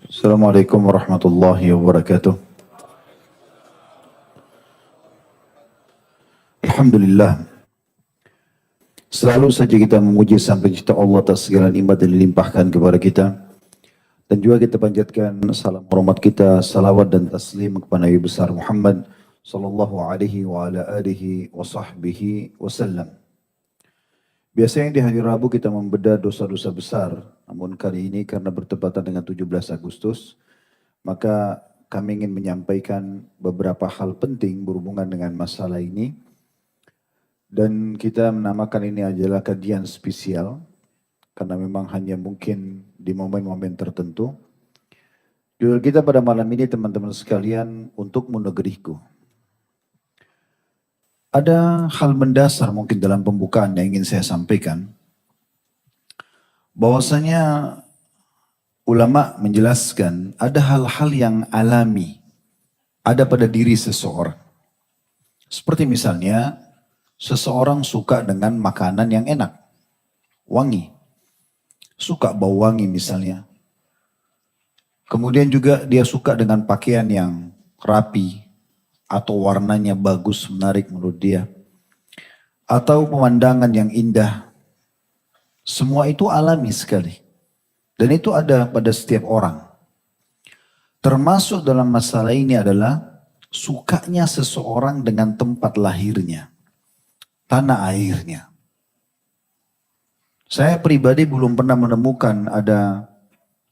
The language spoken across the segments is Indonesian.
Assalamualaikum warahmatullahi wabarakatuh. Alhamdulillah. Selalu saja kita memuji Sang Pencipta Allah atas segala nikmat yang dilimpahkan kepada kita. Dan juga kita panjatkan salam hormat kita, salawat dan taslim kepada Nabi besar Muhammad sallallahu alaihi wa ala alihi wa sahbihi wasallam. Biasanya di hari Rabu kita membedah dosa-dosa besar. Namun kali ini karena bertepatan dengan 17 Agustus, maka kami ingin menyampaikan beberapa hal penting berhubungan dengan masalah ini. Dan kita menamakan ini adalah kajian spesial, karena memang hanya mungkin di momen-momen tertentu. Judul kita pada malam ini teman-teman sekalian, Untukmu Negeriku. Ada hal mendasar mungkin dalam pembukaan yang ingin saya sampaikan. Bahwasanya ulama menjelaskan ada hal-hal yang alami ada pada diri seseorang. Seperti misalnya seseorang suka dengan makanan yang enak, wangi. Suka bau wangi misalnya. Kemudian juga dia suka dengan pakaian yang rapi atau warnanya bagus, menarik menurut dia. Atau pemandangan yang indah. Semua itu alami sekali. Dan itu ada pada setiap orang. Termasuk dalam masalah ini adalah sukanya seseorang dengan tempat lahirnya. Tanah airnya. Saya pribadi belum pernah menemukan ada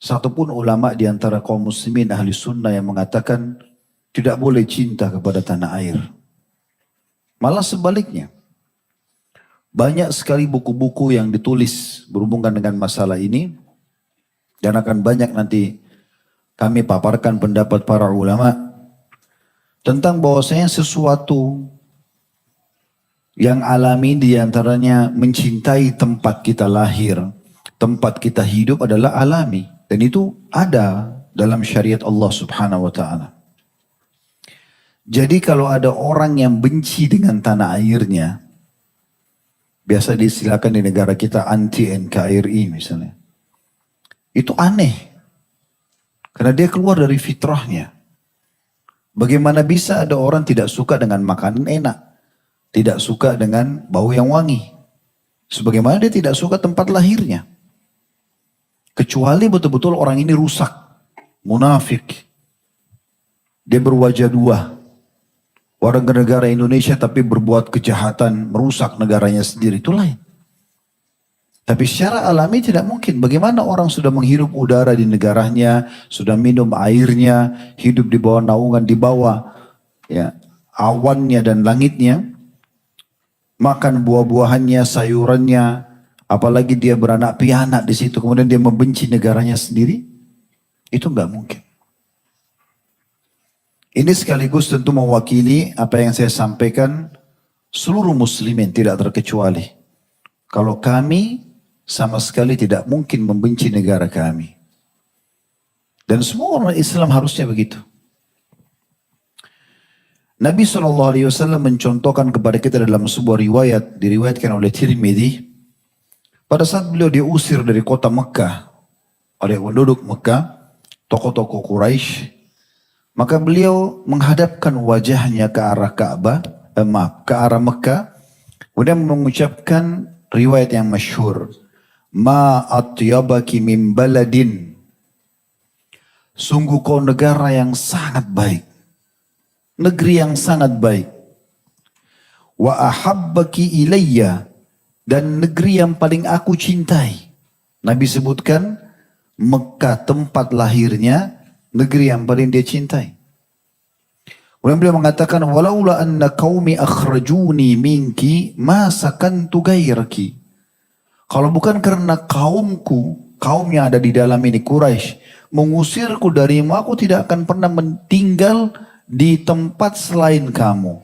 satupun ulama di antara kaum muslimin ahli sunnah yang mengatakan tidak boleh cinta kepada tanah air. Malah sebaliknya. Banyak sekali buku-buku yang ditulis berhubungan dengan masalah ini. Dan akan banyak nanti kami paparkan pendapat para ulama. Tentang bahwasanya sesuatu yang alami diantaranya mencintai tempat kita lahir. Tempat kita hidup adalah alami. Dan itu ada dalam syariat Allah subhanahu wa ta'ala. Jadi kalau ada orang yang benci dengan tanah airnya, biasa disilakan di negara kita anti-NKRI misalnya. Itu aneh. Karena dia keluar dari fitrahnya. Bagaimana bisa ada orang tidak suka dengan makanan enak. Tidak suka dengan bau yang wangi. Sebagaimana dia tidak suka tempat lahirnya. Kecuali betul-betul orang ini rusak. Munafik. Dia berwajah dua. Warga negara Indonesia tapi berbuat kejahatan, merusak negaranya sendiri, itu lain. Tapi secara alami tidak mungkin. Bagaimana orang sudah menghirup udara di negaranya, sudah minum airnya, hidup di bawah naungan, di bawah ya, awannya dan langitnya, makan buah-buahannya, sayurannya, apalagi dia beranak pianak di situ, kemudian dia membenci negaranya sendiri, itu nggak mungkin. Ini sekaligus tentu mewakili apa yang saya sampaikan seluruh muslimin tidak terkecuali. Kalau kami sama sekali tidak mungkin membenci negara kami. Dan semua orang Islam harusnya begitu. Nabi SAW mencontohkan kepada kita dalam sebuah riwayat, diriwayatkan oleh Tirmidzi, pada saat beliau diusir dari kota Mekah oleh penduduk Mekah, tokoh-tokoh Quraisy, maka beliau menghadapkan wajahnya ke arah Ka'bah, ke arah Mekah, kemudian mengucapkan riwayat yang masyhur, ma atyabaki min baladin, sungguh kau negara yang sangat baik, negeri yang sangat baik, wa ahabbaki ilayya, dan negeri yang paling aku cintai. Nabi sebutkan Mekah tempat lahirnya, negeri yang paling dia cintai. Kemudian beliau mengatakan, walaula anna qaumi akhrajuni minki ma sakantu gairaki. Kalau bukan karena kaum yang ada di dalam ini Quraisy mengusirku darimu, aku tidak akan pernah tinggal di tempat selain kamu.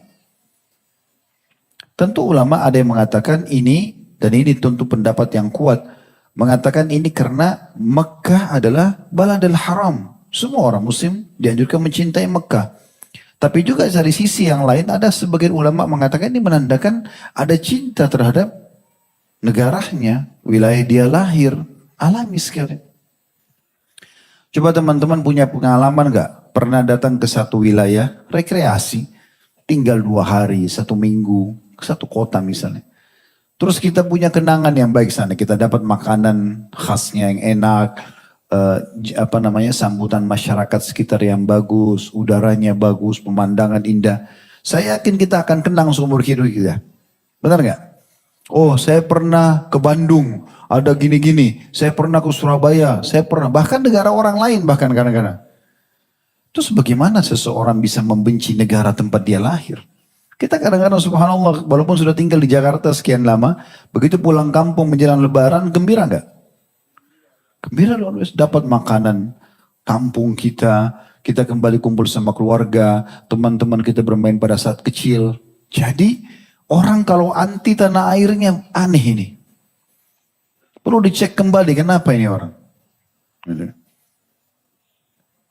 Tentu ulama ada yang mengatakan ini, dan ini tentu pendapat yang kuat, mengatakan ini karena Mekah adalah baladil haram. Semua orang muslim dianjurkan mencintai Mekah. Tapi juga dari sisi yang lain ada sebagian ulama mengatakan ini menandakan ada cinta terhadap negaranya, wilayah dia lahir, alami sekali. Coba teman-teman punya pengalaman nggak? Pernah datang ke satu wilayah rekreasi, tinggal 2 hari, 1 minggu, ke satu kota misalnya. Terus kita punya kenangan yang baik sana, kita dapat makanan khasnya yang enak, sambutan masyarakat sekitar yang bagus, udaranya bagus, pemandangan indah. Saya yakin kita akan kenang seumur hidup kita. Benar nggak? Oh, saya pernah ke Bandung, ada gini-gini. Saya pernah ke Surabaya, saya pernah. Bahkan negara orang lain bahkan kadang-kadang. Terus bagaimana seseorang bisa membenci negara tempat dia lahir? Kita kadang-kadang subhanallah, walaupun sudah tinggal di Jakarta sekian lama, begitu pulang kampung menjelang lebaran, gembira nggak? Gembira loh, dapat makanan kampung kita kembali kumpul sama keluarga, teman-teman kita bermain pada saat kecil. Jadi orang kalau anti tanah airnya aneh ini. Perlu dicek kembali kenapa ini orang.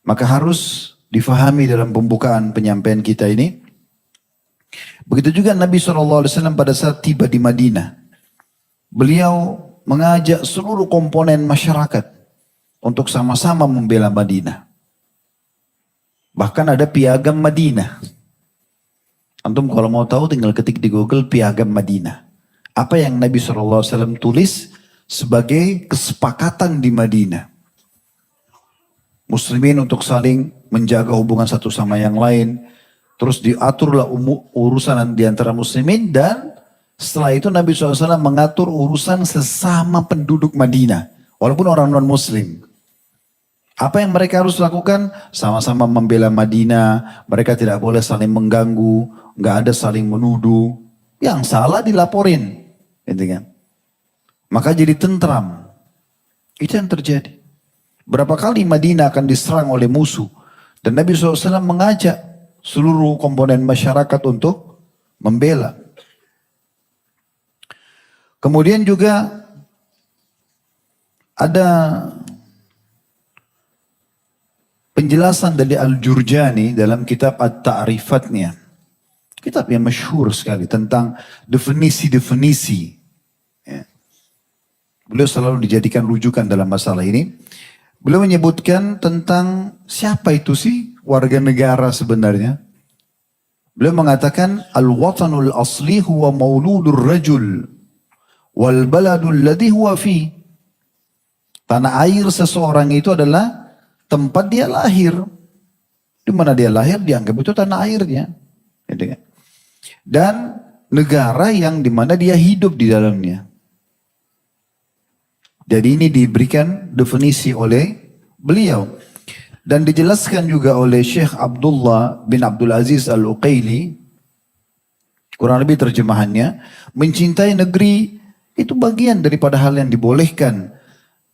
Maka harus difahami dalam pembukaan penyampaian kita ini. Begitu juga Nabi SAW pada saat tiba di Madinah. Beliau mengajak seluruh komponen masyarakat untuk sama-sama membela Madinah. Bahkan ada piagam Madinah. Antum kalau mau tahu tinggal ketik di Google piagam Madinah. Apa yang Nabi SAW tulis sebagai kesepakatan di Madinah. Muslimin untuk saling menjaga hubungan satu sama yang lain. Terus diaturlah urusan di antara muslimin dan setelah itu Nabi SAW mengatur urusan sesama penduduk Madinah. Walaupun orang non-muslim. Apa yang mereka harus lakukan? Sama-sama membela Madinah. Mereka tidak boleh saling mengganggu. Nggak ada saling menuduh. Yang salah dilaporin. Gitu kan? Maka jadi tentram. Itu yang terjadi. Berapa kali Madinah akan diserang oleh musuh. Dan Nabi SAW mengajak seluruh komponen masyarakat untuk membela. Kemudian juga ada penjelasan dari Al-Jurjani dalam kitab At-Ta'rifatnya. Kitab yang masyhur sekali tentang definisi-definisi. Ya. Beliau selalu dijadikan rujukan dalam masalah ini. Beliau menyebutkan tentang siapa itu sih warga negara sebenarnya. Beliau mengatakan al-watanul asli huwa mauludur rajul wal baladul ladhi huwa fi. Tanah air seseorang itu adalah tempat dia lahir. Di mana dia lahir dianggap itu tanah airnya. Dan negara yang di mana dia hidup di dalamnya. Jadi ini diberikan definisi oleh beliau. Dan dijelaskan juga oleh Syekh Abdullah bin Abdul Aziz Al-Uqaili. Kurang lebih terjemahannya. Mencintai negeri itu bagian daripada hal yang dibolehkan.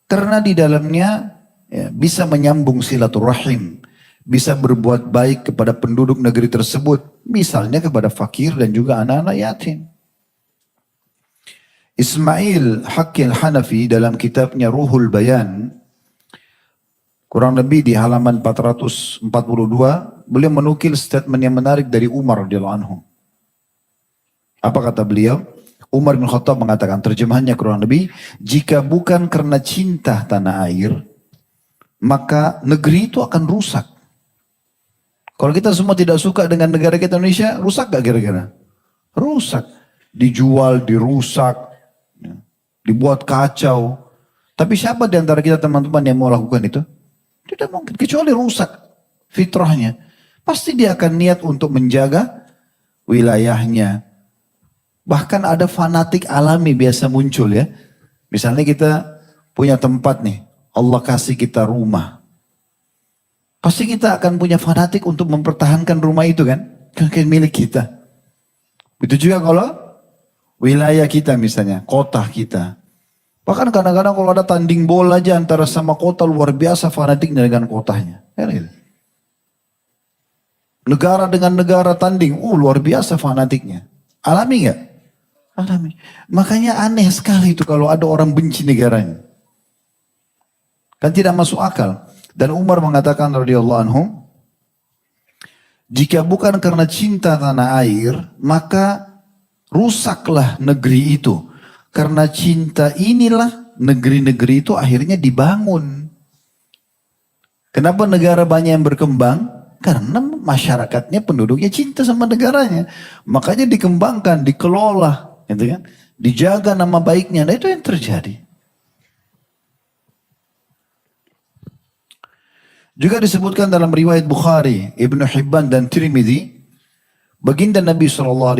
Karena di dalamnya ya, bisa menyambung silaturahim. Bisa berbuat baik kepada penduduk negeri tersebut. Misalnya kepada fakir dan juga anak-anak yatim. Ismail Haqqil Hanafi dalam kitabnya Ruhul Bayan, kurang lebih di halaman 442, beliau menukil statement yang menarik dari Umar radhiyallahu anhu. Apa kata beliau? Umar bin Khattab mengatakan, terjemahannya kurang lebih, jika bukan karena cinta tanah air, maka negeri itu akan rusak. Kalau kita semua tidak suka dengan negara kita Indonesia, rusak gak kira-kira? Rusak. Dijual, dirusak. Dibuat kacau. Tapi siapa di antara kita teman-teman yang mau lakukan itu? Tidak mungkin. Kecuali rusak fitrahnya. Pasti dia akan niat untuk menjaga wilayahnya. Bahkan ada fanatik alami biasa muncul ya. Misalnya kita punya tempat nih. Allah kasih kita rumah. Pasti kita akan punya fanatik untuk mempertahankan rumah itu kan. Kan milik kita. Itu juga kalau wilayah kita misalnya, kota kita. Bahkan kadang-kadang kalau ada tanding bola aja antara sama kota luar biasa fanatiknya dengan kotanya. Negara dengan negara tanding, luar biasa fanatiknya. Alami nggak? Alami. Makanya aneh sekali itu kalau ada orang benci negaranya. Kan tidak masuk akal. Dan Umar mengatakan radhiyallahu anhu, jika bukan karena cinta tanah air, maka rusaklah negeri itu. Karena cinta inilah negeri-negeri itu akhirnya dibangun. Kenapa negara banyak yang berkembang? Karena masyarakatnya, penduduknya cinta sama negaranya. Makanya dikembangkan, dikelola, gitu kan? Dijaga nama baiknya. Nah itu yang terjadi. Juga disebutkan dalam riwayat Bukhari, Ibnu Hibban dan Tirmidzi, baginda Nabi SAW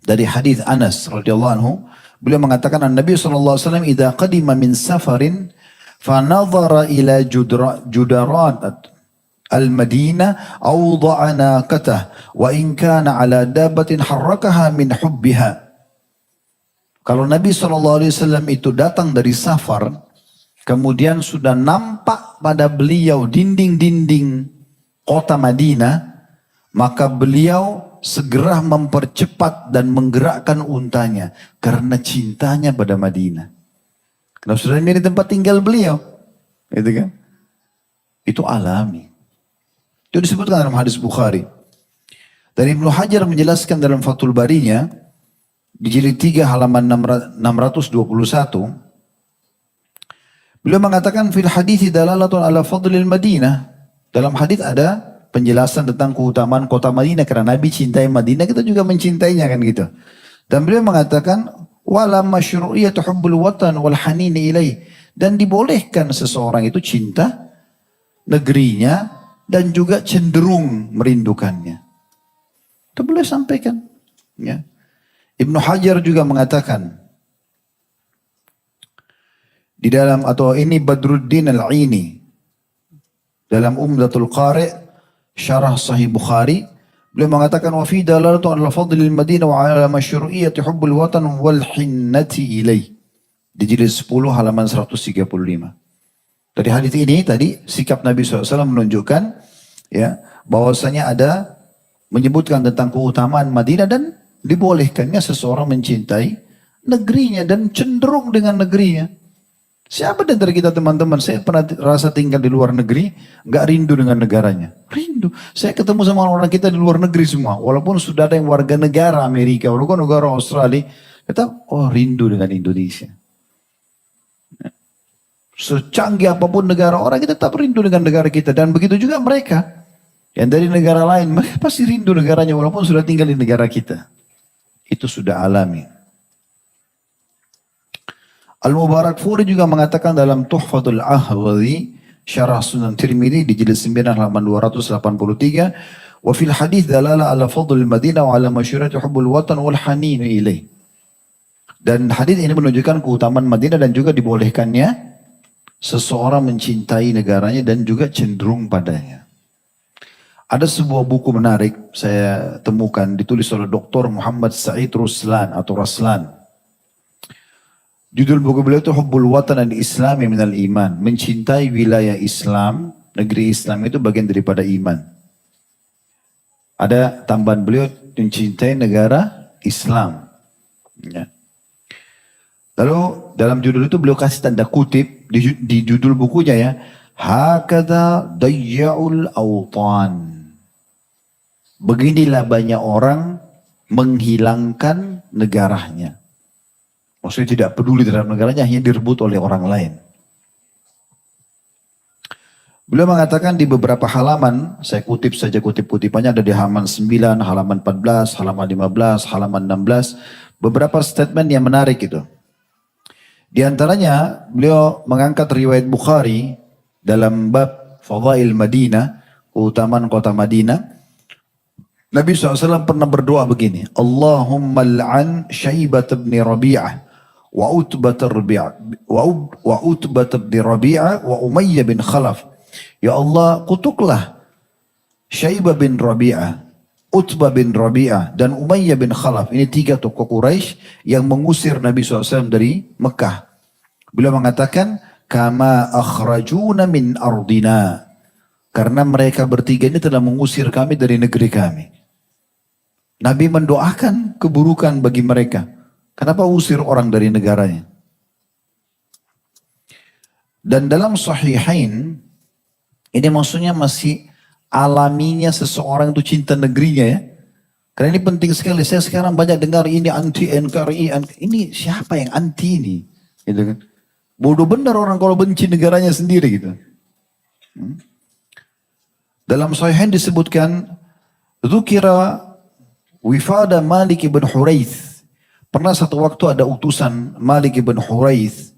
dari hadis Anas radhiyallahu anhu, beliau mengatakan Nabi SAW idza qadima min safarin fanadhara ila judarat al-Madinah awda'a naqatah wa in kana ala dabatin harrakaha min hubbiha. Kalau Nabi SAW itu datang dari safar, kemudian sudah nampak pada beliau dinding-dinding kota Madinah, maka beliau segera mempercepat dan menggerakkan untanya karena cintanya pada Madinah. Karena sudah ini tempat tinggal beliau, gitu kan? Itu alami. Itu disebutkan dalam hadis Bukhari. Dan Ibnu Hajar menjelaskan dalam Fathul Barinya di jilid 3 halaman 621. Beliau mengatakan fil hadits dalalatun ala fadlil Madinah. Dalam hadis ada penjelasan tentang keutamaan kota Madinah karena Nabi cintai Madinah, kita juga mencintainya kan gitu. Dan beliau mengatakan wala masyru'iyatu hubbul watan wal hanin ilaih, dan dibolehkan seseorang itu cinta negerinya dan juga cenderung merindukannya. Itu boleh sampaikan, ya. Ibnu Hajar juga mengatakan di dalam, atau ini Badruddin Al-Aini dalam Umdatul Qari syarah Sahih Bukhari, beliau mengatakan wa fi dalalatu ala fadlil Madinah wa ala masyru'iyyati hubbul watan wal hinnati ilaih di jilid 10 halaman 135. Dari hadis ini tadi sikap Nabi SAW menunjukkan ya bahwasanya ada menyebutkan tentang keutamaan Madinah dan dibolehkannya seseorang mencintai negerinya dan cenderung dengan negerinya. Siapa di antara kita teman-teman, saya pernah rasa tinggal di luar negeri, nggak rindu dengan negaranya. Rindu. Saya ketemu sama orang kita di luar negeri semua. Walaupun sudah ada yang warga negara Amerika, walaupun negara Australia, kita rindu dengan Indonesia. Secanggih apapun negara orang, kita tetap rindu dengan negara kita. Dan begitu juga mereka. Yang dari negara lain, mereka pasti rindu negaranya walaupun sudah tinggal di negara kita. Itu sudah alami. Al-Mubarakfuri juga mengatakan dalam Tuhfatul Ahwadhi syarah Sunan Tirmidzi di jilid 9 halaman 283, wa fil hadits dalala ala fadlil Madinah wa ala masyurati hubbul watan wal hanin ilaih. Dan hadis ini menunjukkan keutamaan Madinah dan juga dibolehkannya seseorang mencintai negaranya dan juga cenderung padanya. Ada sebuah buku menarik saya temukan ditulis oleh Dr. Muhammad Said Ruslan atau Raslan. Judul buku beliau itu Hubbul Watan al-Islami minal Iman. Mencintai wilayah Islam, negeri Islam itu bagian daripada iman. Ada tambahan beliau mencintai negara Islam. Ya. Lalu dalam judul itu beliau kasih tanda kutip di judul bukunya ya. Hakadha dayya'ul awtan. Beginilah banyak orang menghilangkan negaranya. Maksudnya tidak peduli terhadap negaranya, hanya direbut oleh orang lain. Beliau mengatakan di beberapa halaman, saya kutip saja kutip-kutipannya ada di halaman 9, halaman 14, halaman 15, halaman 16. Beberapa statement yang menarik itu. Di antaranya beliau mengangkat riwayat Bukhari dalam bab Fadail Madinah, keutamaan kota Madinah. Nabi SAW pernah berdoa begini. Allahumma al'an Syaibat bin Rabi'ah. Wa Utbah bin Rabi'ah wa Umayyah bin Khalaf. Ya Allah, kutuklah Syaibah bin Rabi'ah, Utbah bin Rabi'ah dan Umayyah bin Khalaf. Ini 3 tokoh Quraisy yang mengusir Nabi SAW dari Mekah. Beliau mengatakan, kama akhrajuna min ardina. Karena mereka bertiga ini telah mengusir kami dari negeri kami. Nabi mendoakan keburukan bagi mereka. Kenapa usir orang dari negaranya? Dan dalam Sahihain, ini maksudnya masih alaminya seseorang itu cinta negerinya ya. Karena ini penting sekali. Saya sekarang banyak dengar ini anti NKRI. Ini siapa yang anti ini? Gitu kan? Bodoh benar orang kalau benci negaranya sendiri gitu. Dalam Sahihain disebutkan, dzukira wifada Malik ibn Huraith. Pernah satu waktu ada utusan Malik ibn Huraith,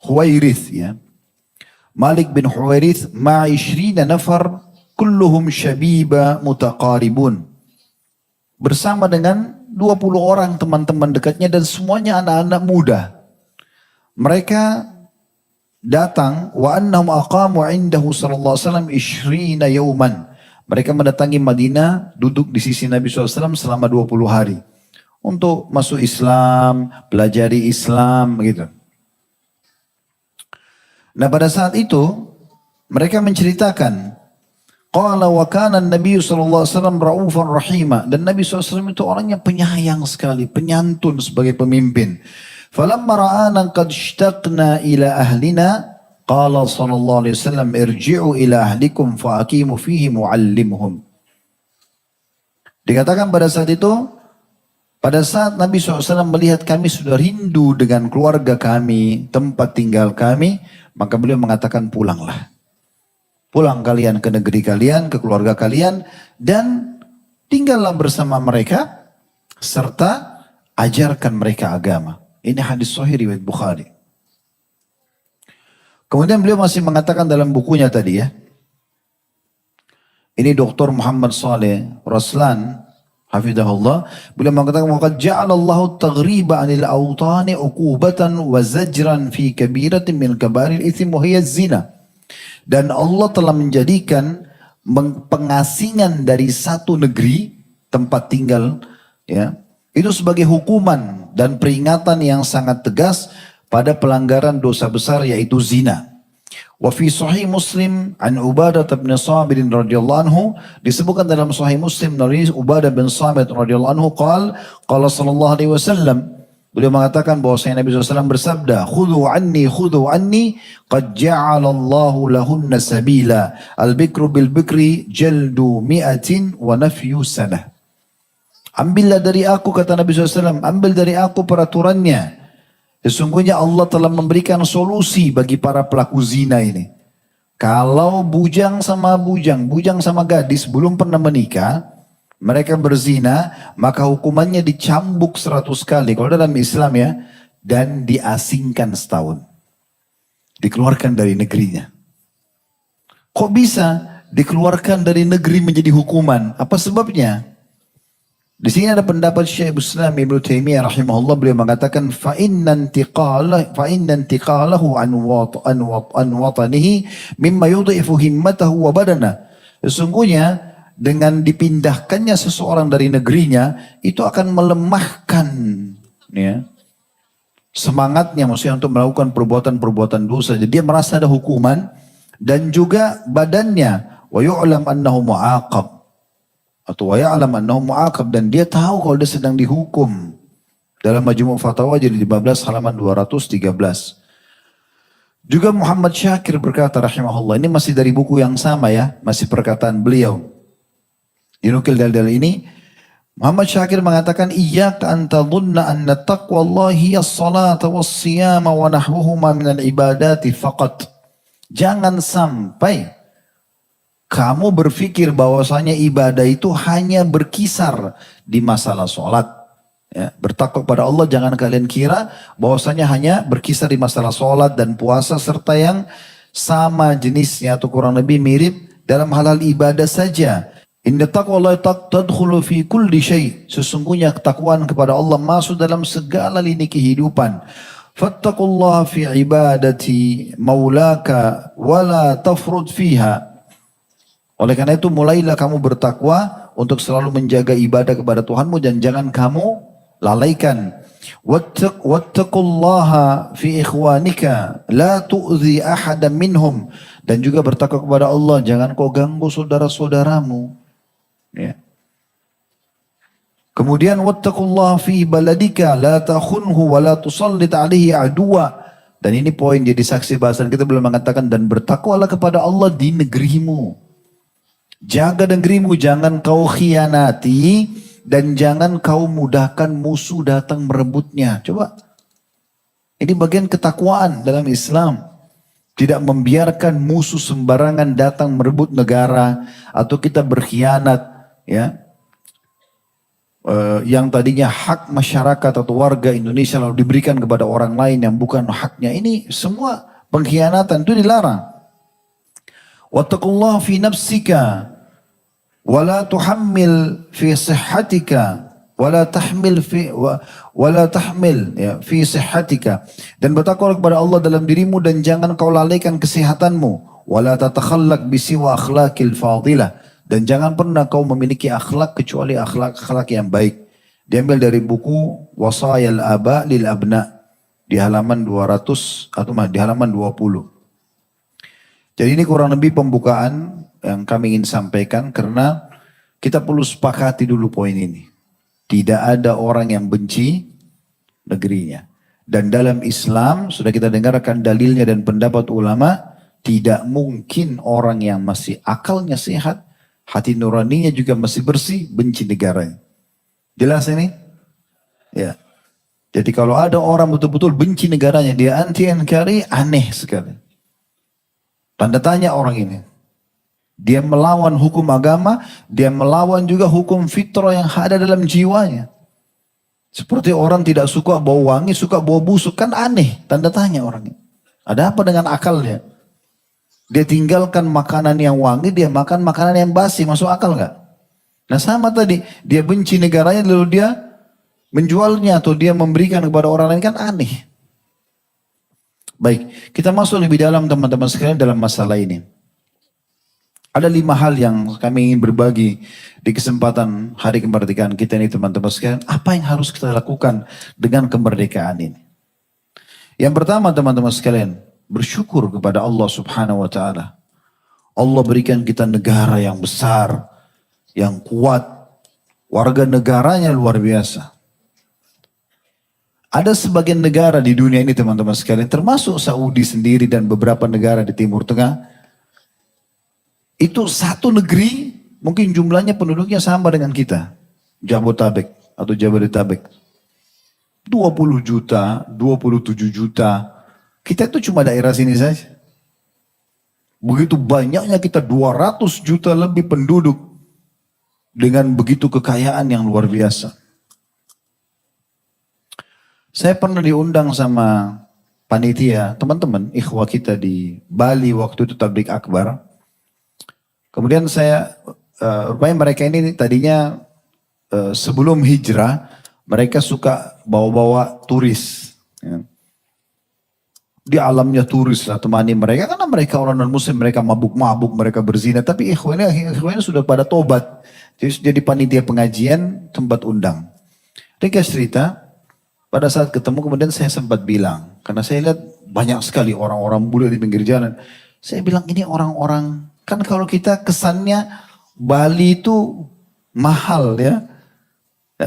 Huwairith ya. Malik bin Huwairith ma'ishrina nafar kulluhum syabiba mutaqaribun. Bersama dengan 20 orang teman-teman dekatnya dan semuanya anak-anak muda. Mereka datang wa annahum aqamu indahu sallallahu alaihi wasallam 20 yauman. Mereka mendatangi Madinah, duduk di sisi Nabi SAW selama 20 hari. Untuk masuk Islam, pelajari Islam gitu. Nah pada saat itu, mereka menceritakan, qala wa kana an-nabiy sallallahu alaihi wasallam raufan rahima. Dan Nabi SAW itu orangnya penyayang sekali, penyantun sebagai pemimpin. Falamma ra'ana qad ishtaqna ila ahlina, qala sallallahu alaihi wasallam irji'u ila ahlikum fa aqimu fihi muallimhum. Dikatakan pada saat itu, pada saat Nabi SAW melihat kami sudah rindu dengan keluarga kami, tempat tinggal kami, maka beliau mengatakan pulanglah. Pulang kalian ke negeri kalian, ke keluarga kalian, dan tinggallah bersama mereka, serta ajarkan mereka agama. Ini hadis sahih riwayat Bukhari. Kemudian beliau masih mengatakan dalam bukunya tadi ya. Ini Dr. Muhammad Saleh Raslan, hafidhahullah, beliau mengatakan waqad ja'alallahu taghriba 'anil awtani 'uqubatan wa zajran fi kabiratin min kabaril itsm wa hiya zina. Dan Allah telah menjadikan pengasingan dari satu negeri tempat tinggal ya, itu sebagai hukuman dan peringatan yang sangat tegas pada pelanggaran dosa besar yaitu zina. Wa fi sahih Muslim an Ubadah bin Samit radhiyallahu anhu, disebutkan dalam sahih Muslim dari Ubadah bin Samit radhiyallahu anhu qala sallallahu alaihi wasallam, beliau mengatakan bahwasanya Nabi SAW bersabda, khudhu anni qad ja'alallahu lahunna sabila al-bikru bil bikri jaldu mi'atin wa nafyu sanah. Ambillah dari aku, kata Nabi SAW, ambil dari aku peraturannya. Sesungguhnya Allah telah memberikan solusi bagi para pelaku zina ini. Kalau bujang sama gadis belum pernah menikah, mereka berzina, maka hukumannya dicambuk 100 kali. Kalau dalam Islam ya, dan diasingkan setahun. Dikeluarkan dari negerinya. Kok bisa dikeluarkan dari negeri menjadi hukuman? Apa sebabnya? Di sini ada pendapat Syekh Islam Ibnu Taimiyah rahimahullah, beliau mengatakan fa inna intiqalahu an watanihi mimma yudhifu himmatahu wa badana. Sesungguhnya dengan dipindahkannya seseorang dari negerinya itu akan melemahkan ya, semangatnya maksudnya untuk melakukan perbuatan-perbuatan dosa. Jadi dia merasa ada hukuman dan juga badannya wa yu'lam annahu mu'aqab. Atau wa ya'lam annahu mu'aqab, dan dia tahu kalau dia sedang dihukum. Dalam Majmu' Fatawa jadi 15 halaman 213. Juga Muhammad Syakir berkata rahimahullah, ini masih dari buku yang sama ya, masih perkataan beliau. Dinukil dalil ini, Muhammad Syakir mengatakan, iyyaka an tadhunna anna taqwallahi as-salata was-siyama wa nahwuhuma minal ibadati faqat. Jangan sampai kamu berpikir bahwasanya ibadah itu hanya berkisar di masalah sholat. Ya, bertakwa kepada Allah, jangan kalian kira bahwasanya hanya berkisar di masalah sholat dan puasa serta yang sama jenisnya atau kurang lebih mirip dalam hal-hal ibadah saja. Inna taqwallahi tadkhulu fi kulli syai'. Sesungguhnya ketakwaan kepada Allah masuk dalam segala lini kehidupan. Fattaqullaha fi ibadati maulaka wala tafrud fiha. Oleh karena itu mulailah kamu bertakwa untuk selalu menjaga ibadah kepada Tuhanmu dan jangan kamu lalaikan. Wattaqullaha fi ikhwanika la tu'zi ahadan minhum. Dan juga bertakwa kepada Allah, jangan kau ganggu saudara-saudaramu. Ya. Kemudian wattaqullaha fi baladika la takhunhu wa la tusallit alaihi aduwa. Dan ini poin jadi saksi bahasan kita belum mengatakan, dan bertakwalah kepada Allah di negerimu. Jaga negerimu, jangan kau khianati dan jangan kau mudahkan musuh datang merebutnya. Coba, ini bagian ketakwaan dalam Islam. Tidak membiarkan musuh sembarangan datang merebut negara atau kita berkhianat, ya. Yang tadinya hak masyarakat atau warga Indonesia lalu diberikan kepada orang lain yang bukan haknya. Ini semua pengkhianatan, itu dilarang. Wattaqullaha fi nafsika wala tuhammil fi sihhatika wala tahmil fi wala tahmil ya fi sihhatika, dan bertakwalah kepada Allah dalam dirimu dan jangan kau lalaikan kesehatanmu. Wala tatakhallaq bi siwa akhlaqil fadilah, dan jangan pernah kau memiliki akhlak kecuali akhlak yang baik. Diambil dari buku Wasayal Aba lil Abna di halaman 200 atau di halaman 20. Jadi ini kurang lebih pembukaan yang kami ingin sampaikan, karena kita perlu sepakati dulu poin ini. Tidak ada orang yang benci negerinya. Dan dalam Islam sudah kita dengarkan dalilnya dan pendapat ulama, tidak mungkin orang yang masih akalnya sehat, hati nuraninya juga masih bersih, benci negaranya. Jelas ini? Ya. Jadi kalau ada orang betul-betul benci negaranya, dia anti NKRI, aneh sekali. Tanda tanya orang ini. Dia melawan hukum agama, dia melawan juga hukum fitrah yang ada dalam jiwanya. Seperti orang tidak suka bau wangi, suka bau busuk, kan aneh. Tanda tanya orang ini. Ada apa dengan akalnya? Dia tinggalkan makanan yang wangi, dia makan makanan yang basi, masuk akal nggak? Nah sama tadi, dia benci negaranya lalu dia menjualnya atau dia memberikan kepada orang lain, kan aneh. Baik, kita masuk lebih dalam teman-teman sekalian dalam masalah ini. Ada 5 hal yang kami ingin berbagi di kesempatan hari kemerdekaan kita ini teman-teman sekalian. Apa yang harus kita lakukan dengan kemerdekaan ini? Yang pertama teman-teman sekalian, bersyukur kepada Allah Subhanahu wa taala. Allah berikan kita negara yang besar, yang kuat. Warga negaranya luar biasa. Ada sebagian negara di dunia ini teman-teman sekalian, termasuk Saudi sendiri dan beberapa negara di Timur Tengah. Itu satu negeri, mungkin jumlahnya penduduknya sama dengan kita. Jabodetabek atau Jabodetabek. 20 juta, 27 juta. Kita itu cuma daerah sini saja. Begitu banyaknya kita 200 juta lebih penduduk. Dengan begitu kekayaan yang luar biasa. Saya pernah diundang sama panitia, teman-teman, ikhwah kita di Bali waktu itu tablik akbar. Kemudian rupanya mereka ini tadinya sebelum hijrah, mereka suka bawa-bawa turis. Ya. Di alamnya turis lah temani mereka, karena mereka orang non-muslim, mereka mabuk-mabuk, mereka berzina. Tapi ikhwannya sudah pada tobat. Jadi panitia pengajian tempat undang. Mereka cerita, pada saat ketemu kemudian saya sempat bilang, karena saya lihat banyak sekali orang-orang bule di pinggir jalan. Saya bilang ini orang-orang, kan kalau kita kesannya Bali itu mahal ya.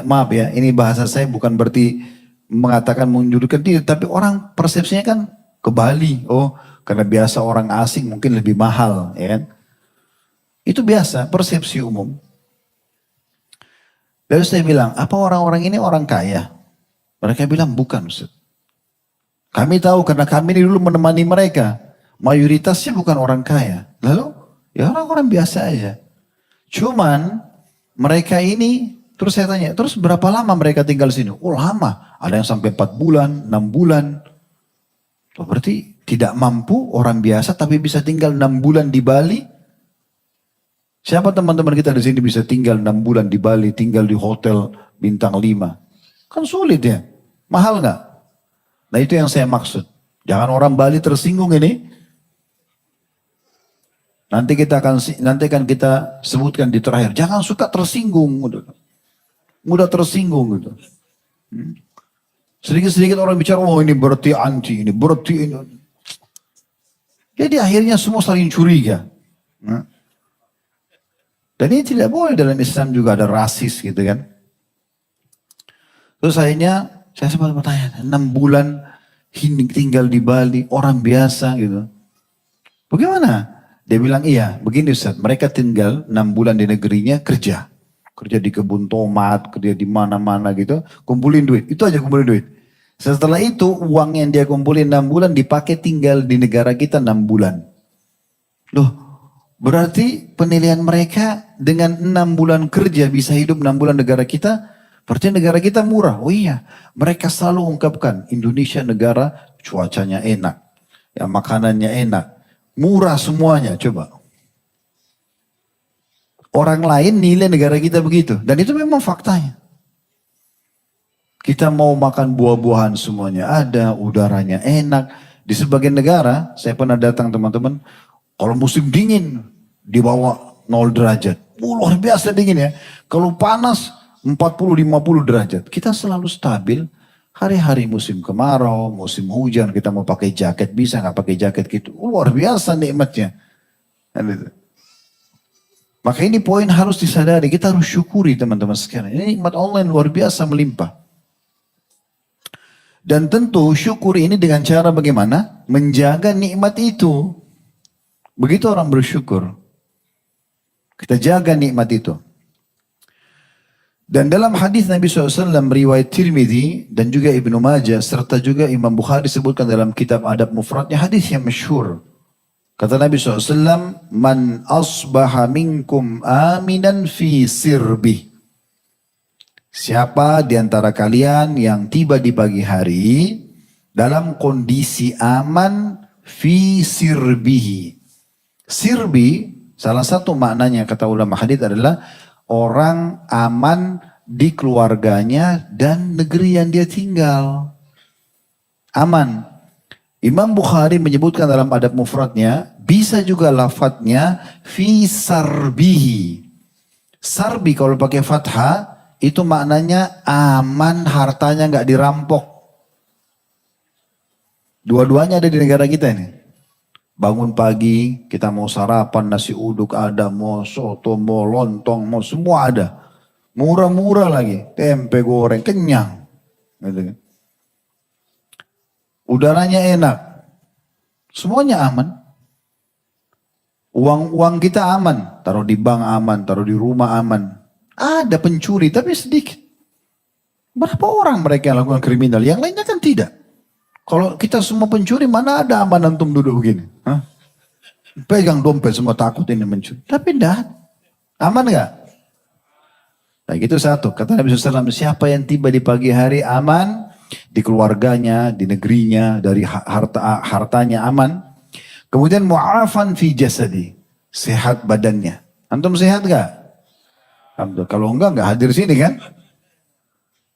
Maaf ya, ini bahasa saya bukan berarti mengatakan menjulukan diri, tapi orang persepsinya kan ke Bali, oh karena biasa orang asing mungkin lebih mahal, ya kan? Itu biasa, persepsi umum. Lalu saya bilang, apa orang-orang ini orang kaya? Mereka bilang bukan Ustaz. Kami tahu karena kami ini dulu menemani mereka. Mayoritasnya bukan orang kaya. Lalu ya orang-orang biasa aja. Cuman mereka ini, terus saya tanya, terus berapa lama mereka tinggal sini? Oh lama, ada yang sampai 4 bulan, 6 bulan. Oh, berarti tidak mampu orang biasa tapi bisa tinggal 6 bulan di Bali. Siapa teman-teman kita di sini bisa tinggal 6 bulan di Bali, tinggal di hotel bintang 5? Kan sulit ya, mahal nggak? Nah itu yang saya maksud. Jangan orang Bali tersinggung ini. Nanti akan kita sebutkan di terakhir. Jangan suka tersinggung, mudah tersinggung gitu. Sedikit-sedikit orang bicara, oh ini berarti anti, ini berarti ini. Jadi akhirnya semua saling curiga. Dan ini tidak boleh, dalam Islam juga ada rasis gitu kan. Terus akhirnya saya sempat bertanya, 6 bulan tinggal di Bali, orang biasa gitu. Bagaimana? Dia bilang iya, begini Ustaz, mereka tinggal 6 bulan di negerinya kerja. Kerja di kebun tomat, kerja di mana-mana gitu, kumpulin duit. Itu aja kumpulin duit. Setelah itu uang yang dia kumpulin 6 bulan dipakai tinggal di negara kita 6 bulan. Loh, berarti penilaian mereka dengan 6 bulan kerja bisa hidup 6 bulan negara kita, berarti negara kita murah. Oh iya, mereka selalu ungkapkan Indonesia negara cuacanya enak, ya makanannya enak, murah semuanya. Coba. Orang lain nilai negara kita begitu, dan itu memang faktanya. Kita mau makan buah-buahan semuanya ada, udaranya enak. Di sebagian negara, saya pernah datang teman-teman, kalau musim dingin di bawah 0 derajat. Luar biasa dingin ya. Kalau panas 40-50 derajat. Kita selalu stabil. Hari-hari musim kemarau, musim hujan, kita mau pakai jaket bisa nggak pakai jaket gitu. Luar biasa nikmatnya. Maka ini poin harus disadari. Kita harus syukuri teman-teman sekalian. Ini nikmat Allah yang luar biasa melimpah. Dan tentu syukur ini dengan cara bagaimana? Menjaga nikmat itu. Begitu orang bersyukur. Kita jaga nikmat itu. Dan dalam hadis Nabi SAW riwayat Tirmidzi dan juga Ibnu Majah serta juga Imam Bukhari sebutkan dalam kitab Adab Mufradnya hadis yang masyhur. Kata Nabi SAW, Man asbaha minkum aminan fi sirbih. Siapa di antara kalian yang tiba di pagi hari dalam kondisi aman fi sirbihi. Sirbi, salah satu maknanya kata ulama hadits adalah orang aman di keluarganya dan negeri yang dia tinggal. Aman. Imam Bukhari menyebutkan dalam adab mufradnya, bisa juga lafadznya fi sarbihi. Sarbi kalau pakai fathah, itu maknanya aman, hartanya nggak dirampok. Dua-duanya ada di negara kita ini. Bangun pagi, kita mau sarapan, nasi uduk ada, mau soto, mau lontong, mau semua ada. Murah-murah lagi, tempe goreng, kenyang. Gitu kan. Udaranya enak, semuanya aman. Uang kita aman, taruh di bank aman, taruh di rumah aman. Ada pencuri tapi sedikit. Berapa orang mereka yang lakukan kriminal? Yang lainnya kan tidak. Kalau kita semua pencuri mana ada aman antum duduk begini? Hah? Pegang dompet semua takut ini mencuri. Tapi enggak. Aman enggak? Nah itu satu. Kata Nabi SAW, siapa yang tiba di pagi hari aman. Di keluarganya, di negerinya, dari hartanya aman. Kemudian mu'afan fi jasadi. Sehat badannya. Antum sehat enggak? Kalau enggak hadir sini kan.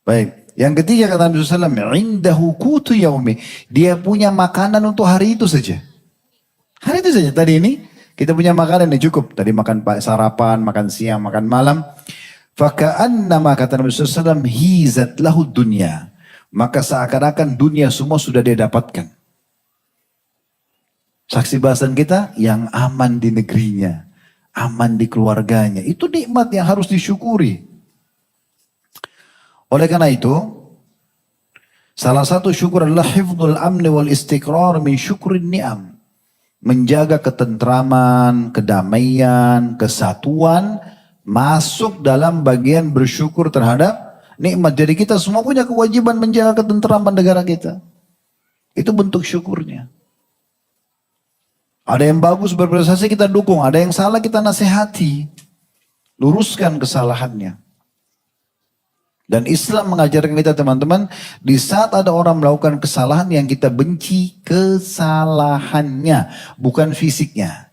Baik. Yang ketiga kata Nabi SAW, indahu kutu yaumi. Dia punya makanan untuk hari itu saja. Hari itu saja. Tadi ini kita punya makanan yang cukup. Tadi makan sarapan, makan siang, makan malam. Faka'annama kata Nabi SAW, hizat lahu dunya. Maka seakan-akan dunia semua sudah dia dapatkan. Saksi bahasan kita yang aman di negerinya. Aman di keluarganya. Itu nikmat yang harus disyukuri. Oleh karena itu, salah satu syukur adalah hifdzul amni wal istiqrar min syukrin ni'am. Menjaga ketentraman, kedamaian, kesatuan, masuk dalam bagian bersyukur terhadap nikmat. Jadi kita semua punya kewajiban menjaga ketentraman negara kita. Itu bentuk syukurnya. Ada yang bagus berprestasi kita dukung, ada yang salah kita nasihati. Luruskan kesalahannya. Dan Islam mengajarkan kita teman-teman, di saat ada orang melakukan kesalahan yang kita benci kesalahannya, bukan fisiknya.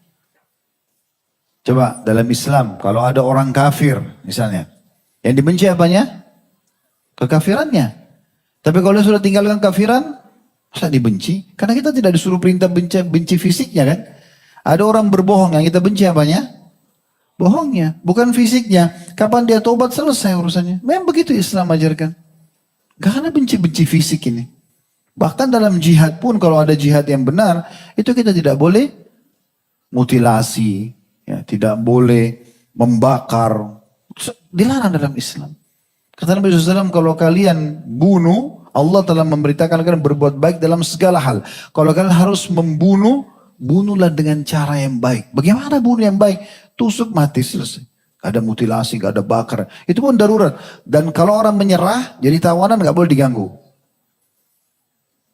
Coba dalam Islam, kalau ada orang kafir misalnya, yang dibenci apanya? Kekafirannya. Tapi kalau dia sudah tinggalkan kafiran, masa dibenci? Karena kita tidak disuruh perintah benci fisiknya kan. Ada orang berbohong yang kita benci apanya? Bohongnya, bukan fisiknya. Kapan dia tobat selesai urusannya. Memang begitu Islam ajarkan. Gak ada benci-benci fisik ini. Bahkan dalam jihad pun kalau ada jihad yang benar, itu kita tidak boleh mutilasi, ya, tidak boleh membakar. Dilarang dalam Islam. Kata Nabi SAW, kalau kalian bunuh, Allah telah memberitakan kalian berbuat baik dalam segala hal. Kalau kalian harus membunuh, bunuhlah dengan cara yang baik. Bagaimana bunuh yang baik? Tusuk mati selesai. Gak ada mutilasi, gak ada bakar. Itu pun darurat. Dan kalau orang menyerah, jadi tawanan gak boleh diganggu.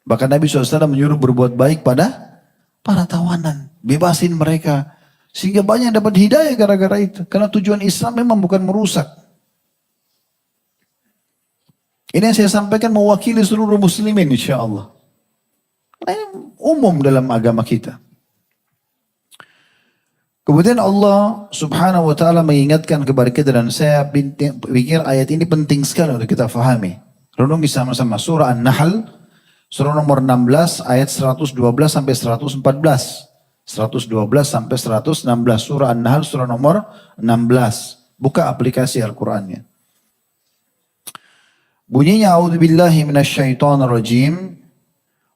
Bahkan Nabi SAW menyuruh berbuat baik pada para tawanan. Bebasin mereka. Sehingga banyak yang dapat hidayah gara-gara itu. Karena tujuan Islam memang bukan merusak. Ini yang saya sampaikan mewakili seluruh muslimin insya Allah. Ini umum dalam agama kita. Kemudian Allah subhanahu wa ta'ala mengingatkan kepada kita, dan saya pikir ayat ini penting sekali untuk kita fahami. Renungi sama-sama surah An-Nahl, surah nomor 16 ayat 112 sampai 114. 112 sampai 116, surah An-Nahl surah nomor 16. Buka aplikasi Al-Qur'annya. Bunyinya a'udzubillahi minasyaitonir rajim.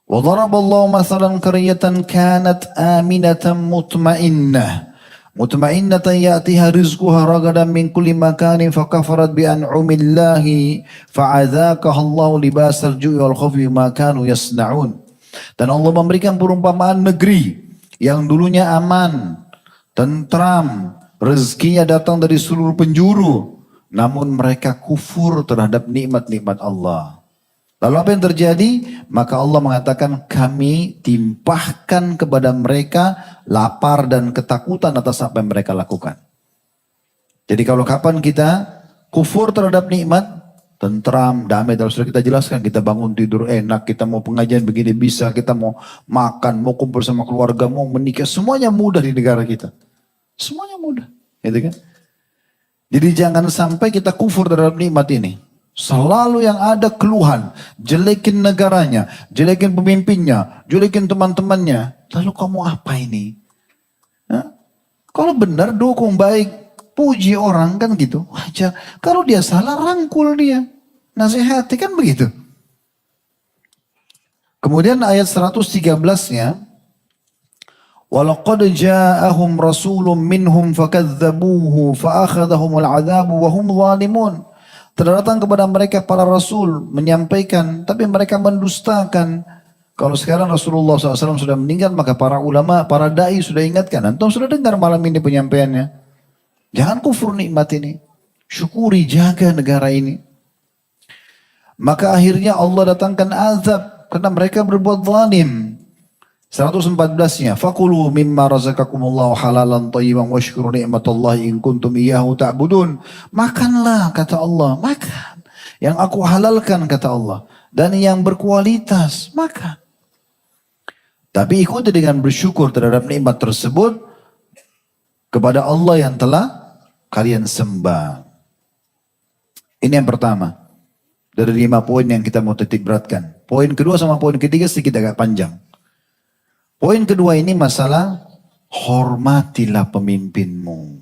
Wa daraballahu mathalan qaryatan kanat aminatan mutmainnah. Mutmainnatan ya'tiha rizquha ragadan min kulli makanin fakafarat bi an'umillahi fa'adzaqaha Allahu libasal ju'i wal khawfi bima kanu yasna'un. Dan Allah memberikan perumpamaan negeri yang dulunya aman, tentram, rezekinya datang dari seluruh penjuru, namun mereka kufur terhadap nikmat-nikmat Allah. Lalu apa yang terjadi? Maka Allah mengatakan, kami timpahkan kepada mereka lapar dan ketakutan atas apa yang mereka lakukan. Jadi kalau kapan kita kufur terhadap nikmat, tentram, damai, terus sudah kita jelaskan, kita bangun tidur enak, kita mau pengajian begini bisa, kita mau makan, mau kumpul sama keluarga, mau menikah, semuanya mudah di negara kita. Semuanya mudah, gitu kan? Jadi jangan sampai kita kufur terhadap nikmat ini. Selalu yang ada keluhan, jelekin negaranya, jelekin pemimpinnya, jelekin teman-temannya. Lalu kamu apa ini? Hah? Kalau benar dukung baik, puji orang kan gitu, wajar. Kalau dia salah rangkul dia, nasihati kan begitu. Kemudian ayat 113-nya, walaqad ja'ahum rasulun minhum fakadzabuhu fa'akhadhahumul 'adzabu wa hum zalimun. Telah datang kepada mereka para rasul menyampaikan, tapi mereka mendustakan. Kalau sekarang Rasulullah SAW sudah meninggal, maka para ulama, para dai sudah ingatkan. Antum sudah dengar malam ini penyampaiannya. Jangan kufur nikmat ini. Syukuri, jaga negara ini. Maka akhirnya Allah datangkan azab karena mereka berbuat zalim. 114-nya, fakulu mimma razaqakumullahu halalan thayyiban washkuru ni'matallahi in kuntum iyyahu ta'budun. Makanlah kata Allah, makan. Yang aku halalkan kata Allah, dan yang berkualitas, makan. Tapi ikuti dengan bersyukur terhadap nikmat tersebut kepada Allah yang telah kalian sembah. Ini yang pertama dari 5 poin yang kita mau titik beratkan. Poin kedua sama poin ketiga sedikit agak panjang. Poin kedua ini masalah hormatilah pemimpinmu.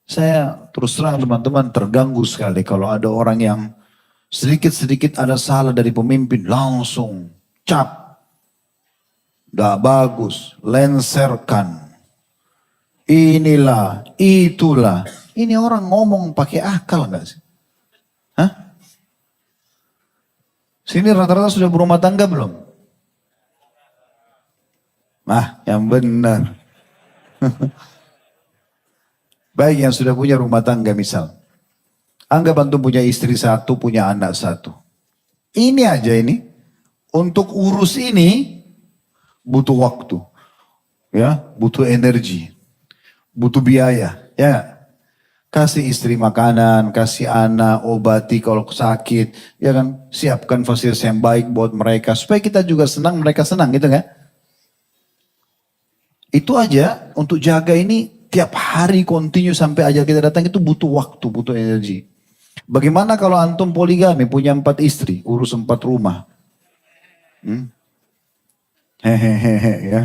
Saya terus terang teman-teman terganggu sekali kalau ada orang yang sedikit-sedikit ada salah dari pemimpin langsung cap. Gak bagus, lenserkan. Inilah, itulah. Ini orang ngomong pakai akal gak sih? Hah? Sini rata-rata sudah berumah tangga belum? Nah, yang benar. Baik yang sudah punya rumah tangga misal. Anggap antum punya istri 1, punya anak 1. Ini aja ini. Untuk urus ini butuh waktu. Ya, butuh energi. Butuh biaya. Ya. Kasih istri makanan, kasih anak, obati kalau sakit. Ya kan, siapkan fasilitas yang baik buat mereka. Supaya kita juga senang, mereka senang gitu kan. Itu aja untuk jaga ini tiap hari kontinu sampai ajal kita datang itu butuh waktu, butuh energi. Bagaimana kalau antum poligami punya 4 istri, urus 4 rumah? Hehehe ya.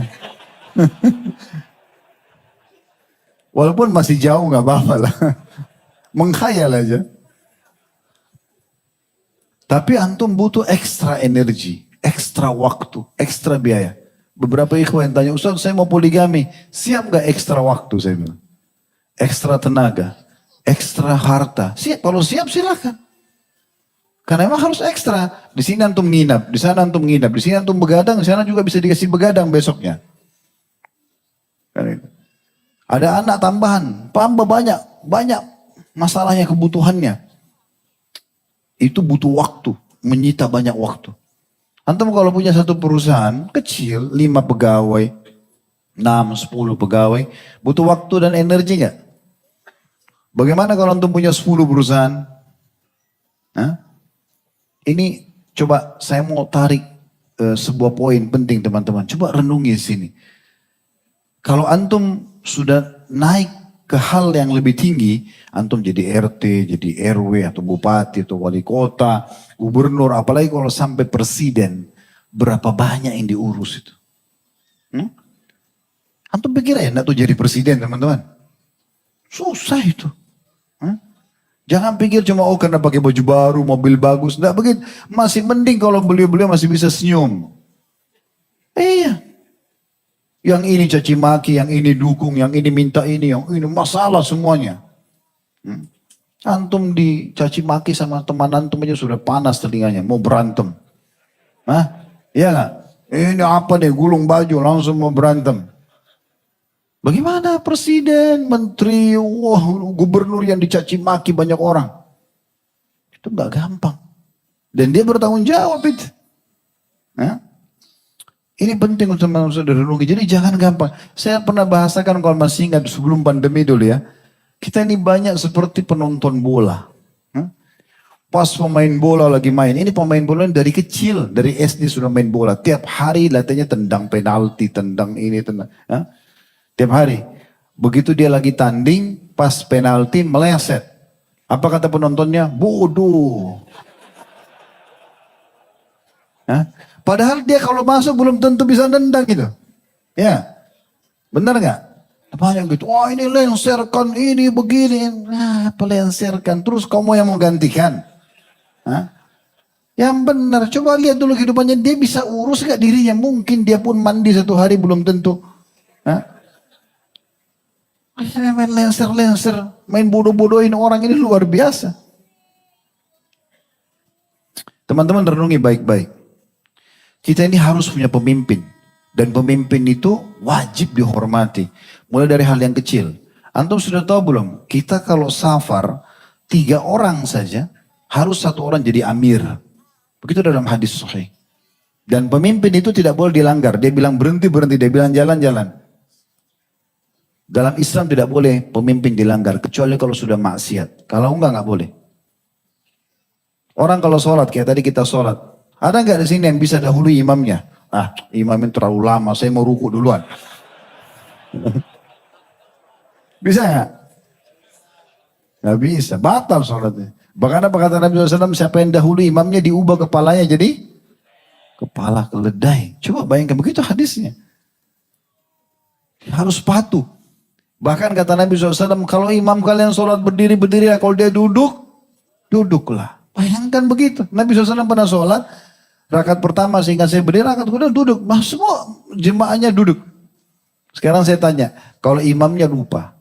Walaupun masih jauh nggak apa-apa lah. Menghayal aja. Tapi antum butuh ekstra energi, ekstra waktu, ekstra biaya. Beberapa ikhwan yang tanya, Ustaz saya mau poligami, siap gak ekstra waktu saya bilang. Ekstra tenaga, ekstra harta. Siap, kalau siap silakan. Karena memang harus ekstra. Di sini antum nginap, di sana antum nginap, di sini antum begadang, di sana juga bisa dikasih begadang besoknya. Ada anak tambahan, tambah banyak masalahnya, kebutuhannya. Itu butuh waktu, menyita banyak waktu. Antum kalau punya satu perusahaan kecil, 5 pegawai, 6, 10 pegawai, butuh waktu dan energi nggak? Bagaimana kalau antum punya 10 perusahaan? Hah? Ini coba saya mau tarik sebuah poin penting teman-teman. Coba renungi sini. Kalau antum sudah naik ke hal yang lebih tinggi, antum jadi RT, jadi RW atau bupati atau wali kota, gubernur, apalagi kalau sampai presiden, berapa banyak yang diurus itu? Antum pikir enak tuh jadi presiden teman-teman? Susah itu. Jangan pikir cuma karena pakai baju baru, mobil bagus, enggak begitu. Masih mending kalau beliau-beliau masih bisa senyum. Iya. Yang ini caci maki, yang ini dukung, yang ini minta ini, yang ini masalah semuanya. Antum dicaci maki sama teman antum aja sudah panas telinganya, mau berantem. Hah? Iya nggak? Ini apa nih, gulung baju langsung mau berantem. Bagaimana presiden, menteri, gubernur yang dicaci maki banyak orang? Itu nggak gampang. Dan dia bertanggung jawab itu. Hah? Ini penting untuk manusia direnungi. Jadi jangan gampang. Saya pernah bahasakan kalau masih ingat sebelum pandemi dulu ya. Kita ini banyak seperti penonton bola. Pas pemain bola lagi main. Ini pemain bola dari kecil. Dari SD sudah main bola. Tiap hari latihannya tendang penalti. Tendang ini, tendang. Tiap hari. Begitu dia lagi tanding. Pas penalti meleset. Apa kata penontonnya? Bodoh. Padahal dia kalau masuk belum tentu bisa nendang gitu. Ya. Benar nggak? Banyak gitu. Wah ini lenserkan, ini begini. Nah, pelenserkan. Terus kamu yang mau gantikan. Yang benar. Coba lihat dulu kehidupannya. Dia bisa urus gak dirinya? Mungkin dia pun mandi 1 hari belum tentu. Main lenser-lenser. Main bodoh-bodohin orang ini luar biasa. Teman-teman renungi baik-baik. Kita ini harus punya pemimpin. Dan pemimpin itu wajib dihormati. Mulai dari hal yang kecil. Antum sudah tahu belum? Kita kalau safar, 3 orang saja, harus 1 orang jadi amir. Begitu dalam hadis sahih. Dan pemimpin itu tidak boleh dilanggar. Dia bilang berhenti, berhenti. Dia bilang jalan, jalan. Dalam Islam tidak boleh pemimpin dilanggar. Kecuali kalau sudah maksiat. Kalau enggak boleh. Orang kalau sholat, kayak tadi kita sholat. Ada nggak di sini yang bisa dahului imamnya? Imamnya terlalu lama, saya mau ruku duluan. Bisa nggak? Nggak bisa, batal sholatnya. Bahkan apa kata Nabi SAW, siapa yang dahului imamnya diubah kepalanya jadi kepala keledai. Coba bayangkan begitu hadisnya. Harus patuh. Bahkan kata Nabi SAW, kalau imam kalian sholat berdiri, kalau dia duduk, duduklah. Bayangkan begitu. Nabi SAW pernah sholat, rakaat pertama sehingga saya berdiri, rakaat kedua duduk. Semua jemaahnya duduk. Sekarang saya tanya, kalau imamnya lupa,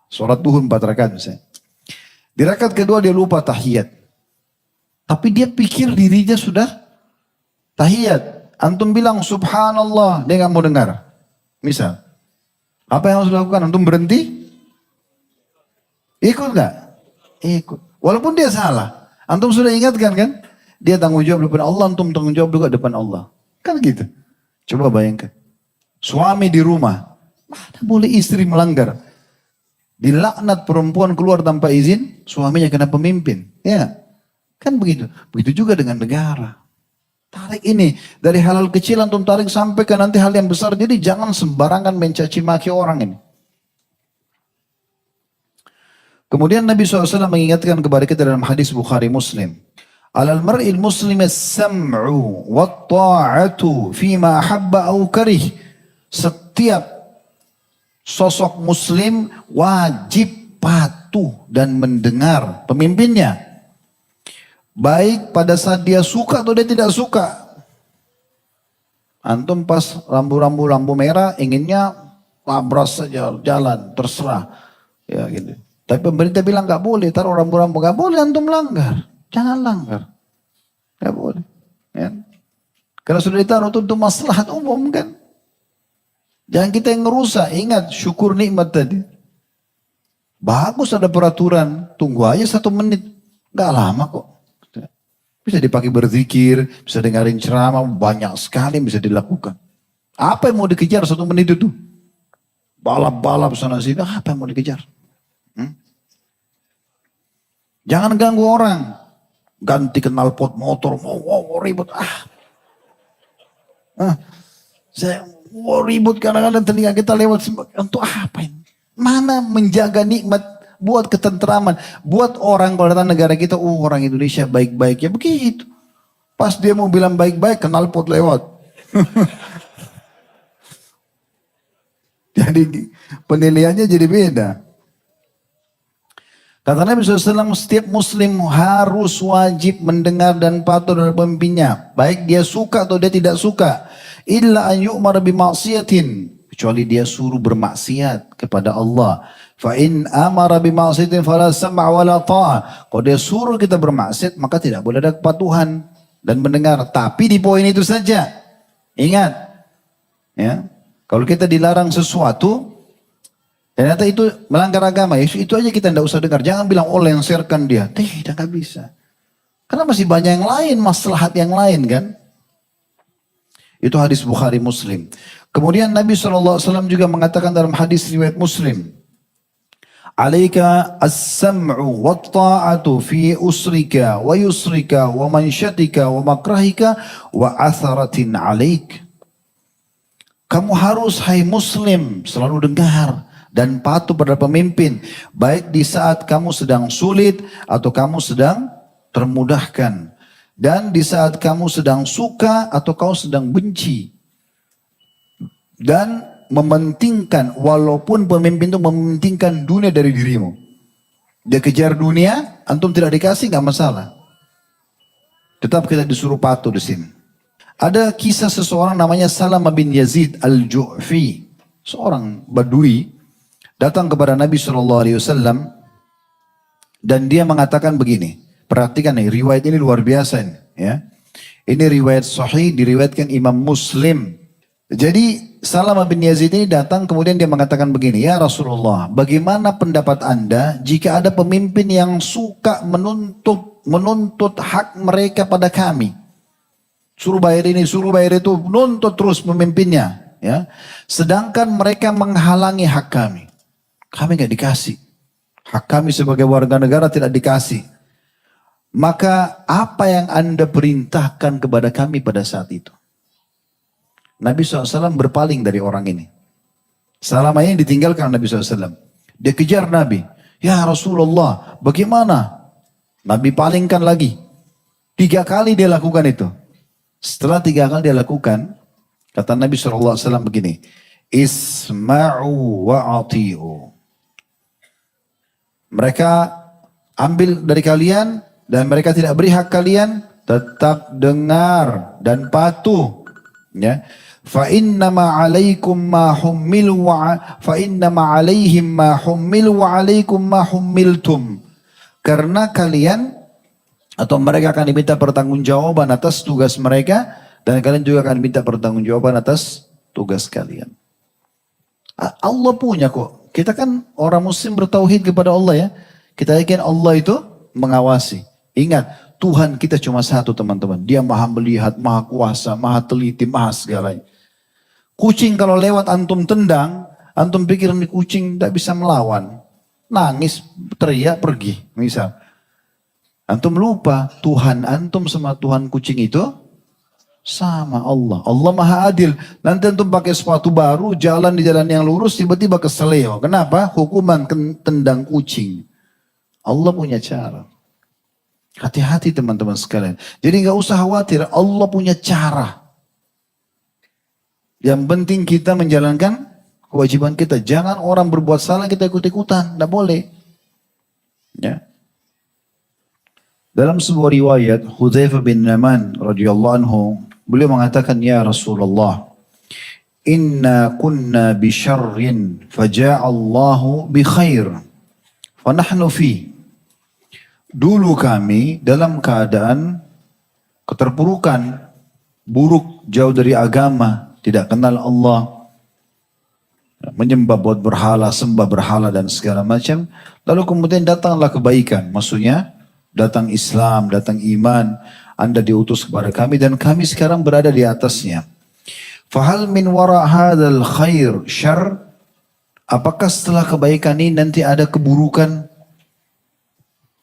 sholat duhur 4 rakaat misalnya. Di rakaat kedua dia lupa tahiyat. Tapi dia pikir dirinya sudah tahiyat. Antum bilang subhanallah, dia nggak mau dengar. Misal, apa yang harus dilakukan? Antum berhenti? Ikut nggak? Ikut. Walaupun dia salah. Antum sudah ingatkan kan? Dia tanggung jawab depan Allah, antum tanggung jawab juga depan Allah. Kan gitu. Coba bayangkan. Suami di rumah. Mana boleh istri melanggar. Dilaknat perempuan keluar tanpa izin, suaminya kena pemimpin. Ya. Kan begitu. Begitu juga dengan negara. Tarik ini. Dari hal-hal kecil antum tarik sampai ke nanti hal yang besar. Jadi jangan sembarangan mencaci maki orang ini. Kemudian Nabi SAW mengingatkan kepada kita dalam hadis Bukhari Muslim. Alal mar'il muslim as-sam'u wa ta'atu fima ahabba au karih. Setiap sosok muslim wajib patuh dan mendengar pemimpinnya. Baik pada saat dia suka atau dia tidak suka. Antum pas lampu merah inginnya labras saja jalan terserah. Ya gitu. Tapi pemerintah bilang nggak boleh, taruh rambu-rambu nggak boleh, antum langgar. Jangan langgar. Nggak boleh. Ya. Karena sudah ditaruh untuk maslahat umum kan. Jangan kita yang ngerusak. Ingat syukur nikmat tadi. Bagus ada peraturan. Tunggu aja 1 menit. Nggak lama kok. Bisa dipakai berzikir, bisa dengerin ceramah, banyak sekali yang bisa dilakukan. Apa yang mau dikejar 1 menit itu? Balap-balap sana sini, apa yang mau dikejar? Jangan ganggu orang. Ganti knalpot motor, mau ribut. Saya mau ribut kadang-kadang telinga kita lewat. Untuk apa ini? Mana menjaga nikmat, buat ketentraman. Buat orang kalau datang negara kita, orang Indonesia baik-baik. Ya begitu. Pas dia mau bilang baik-baik, knalpot lewat. Jadi penilaiannya jadi beda. Kata Nabi SAW, setiap muslim harus wajib mendengar dan patuh dari pemimpinnya. Baik dia suka atau dia tidak suka. Illa an yu'mar bima'siyatin. Kecuali dia suruh bermaksiat kepada Allah. Fa in amara bima'siyatin fala sam'a wala ta'a. Kalau dia suruh kita bermaksiat, maka tidak boleh ada kepatuhan dan mendengar. Tapi di poin itu saja. Ingat. Ya. Kalau kita dilarang sesuatu, ternyata itu melanggar agama, itu aja kita tidak usah dengar. Jangan bilang, oh lengserkan dia. Tidak, gak bisa. Karena masih banyak yang lain, maslahat yang lain kan. Itu hadis Bukhari Muslim. Kemudian Nabi SAW juga mengatakan dalam hadis riwayat Muslim. Alaika as-sam'u wa ta'atu fi usrika wa yusrika wa mansyatika wa makrahika wa atharatin alaik. Kamu harus, hai muslim, selalu dengar dan patuh pada pemimpin. Baik di saat kamu sedang sulit atau kamu sedang termudahkan. Dan di saat kamu sedang suka atau kau sedang benci. Dan mementingkan, walaupun pemimpin itu mementingkan dunia dari dirimu. Dia kejar dunia, antum tidak dikasih gak masalah. Tetap kita disuruh patuh di sini. Ada kisah seseorang namanya Salamah bin Yazid al-Ju'fi. Seorang badui datang kepada Nabi SAW dan dia mengatakan begini. Perhatikan nih, riwayat ini luar biasa nih, ya. Ini riwayat sahih, diriwayatkan Imam Muslim. Jadi Salamah bin Yazid ini datang kemudian dia mengatakan begini, ya Rasulullah, bagaimana pendapat Anda jika ada pemimpin yang suka menuntut hak mereka pada kami? Suruh bayar ini, suruh bayar itu, nuntut terus pemimpinnya, ya. Sedangkan mereka menghalangi hak kami. Kami nggak dikasih. Hak kami sebagai warga negara tidak dikasih. Maka apa yang Anda perintahkan kepada kami pada saat itu? Nabi SAW berpaling dari orang ini. Salamah ini ditinggalkan Nabi SAW. Dia kejar Nabi. Ya Rasulullah, bagaimana? Nabi palingkan lagi. 3 kali dia lakukan itu. Setelah 3 kali dia lakukan, kata Nabi SAW begini. Isma'u wa'ati'u. Mereka ambil dari kalian dan mereka tidak beri hak kalian, tetap dengar dan patuh. Ya. Fa innama 'alaikum ma hummilu wa fa innama 'alaihim ma hummilu wa 'alaikum ma hummiltum. Karena kalian atau mereka akan diminta pertanggungjawaban atas tugas mereka dan kalian juga akan diminta pertanggungjawaban atas tugas kalian. Allah punya kok. Kita kan orang muslim bertauhid kepada Allah ya. Kita yakin Allah itu mengawasi. Ingat, Tuhan kita cuma satu teman-teman. Dia maha melihat, maha kuasa, maha teliti, maha segalanya. Kucing kalau lewat antum tendang, antum pikir ini kucing tidak bisa melawan. Nangis, teriak, pergi. Misal. Antum lupa, Tuhan antum sama Tuhan kucing itu sama Allah. Allah maha adil. Nanti antum pakai sepatu baru, jalan di jalan yang lurus, tiba-tiba keseleo. Kenapa? Hukuman tendang kucing. Allah punya cara. Hati-hati teman-teman sekalian. Jadi nggak usah khawatir, Allah punya cara. Yang penting kita menjalankan kewajiban kita. Jangan orang berbuat salah kita ikut-ikutan, nggak boleh. Ya. Dalam sebuah riwayat Hudzaifah bin Yaman radhiyallahu anhu, beliau mengatakan, ya Rasulullah, inna kunna bi syarrin faja'allahu bi khair fa nahnu fi. Dulu kami dalam keadaan keterpurukan, buruk, jauh dari agama, tidak kenal Allah, menyembah buat berhala, sembah berhala dan segala macam. Lalu kemudian datanglah kebaikan, maksudnya datang Islam, datang iman. Anda diutus kepada kami dan kami sekarang berada di atasnya. Fahal min wara hadzal khair syarr? Apakah setelah kebaikan ini nanti ada keburukan?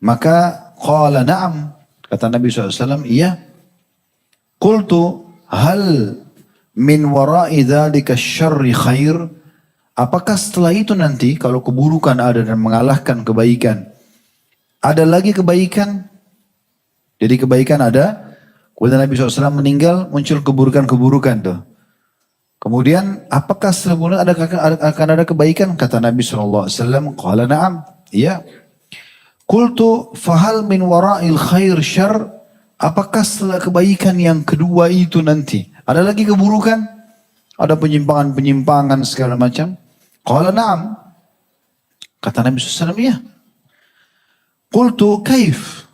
Maka qala na'am. Kata Nabi SAW, iya. Qultu hal min wara'i dzalika syarri khair? Apakah setelah itu nanti kalau keburukan ada dan mengalahkan kebaikan, ada lagi kebaikan? Jadi kebaikan ada, kemudian Nabi SAW meninggal, muncul keburukan-keburukan tuh. Kemudian apakah setelah akan ada kebaikan? Kata Nabi SAW, qala na'am, iya. Qultu fahal min wara'il khair syarr? Apakah setelah kebaikan yang kedua itu nanti ada lagi keburukan? Ada penyimpangan-penyimpangan segala macam? Qala na'am. Kata Nabi SAW, iya. Qultu kaif?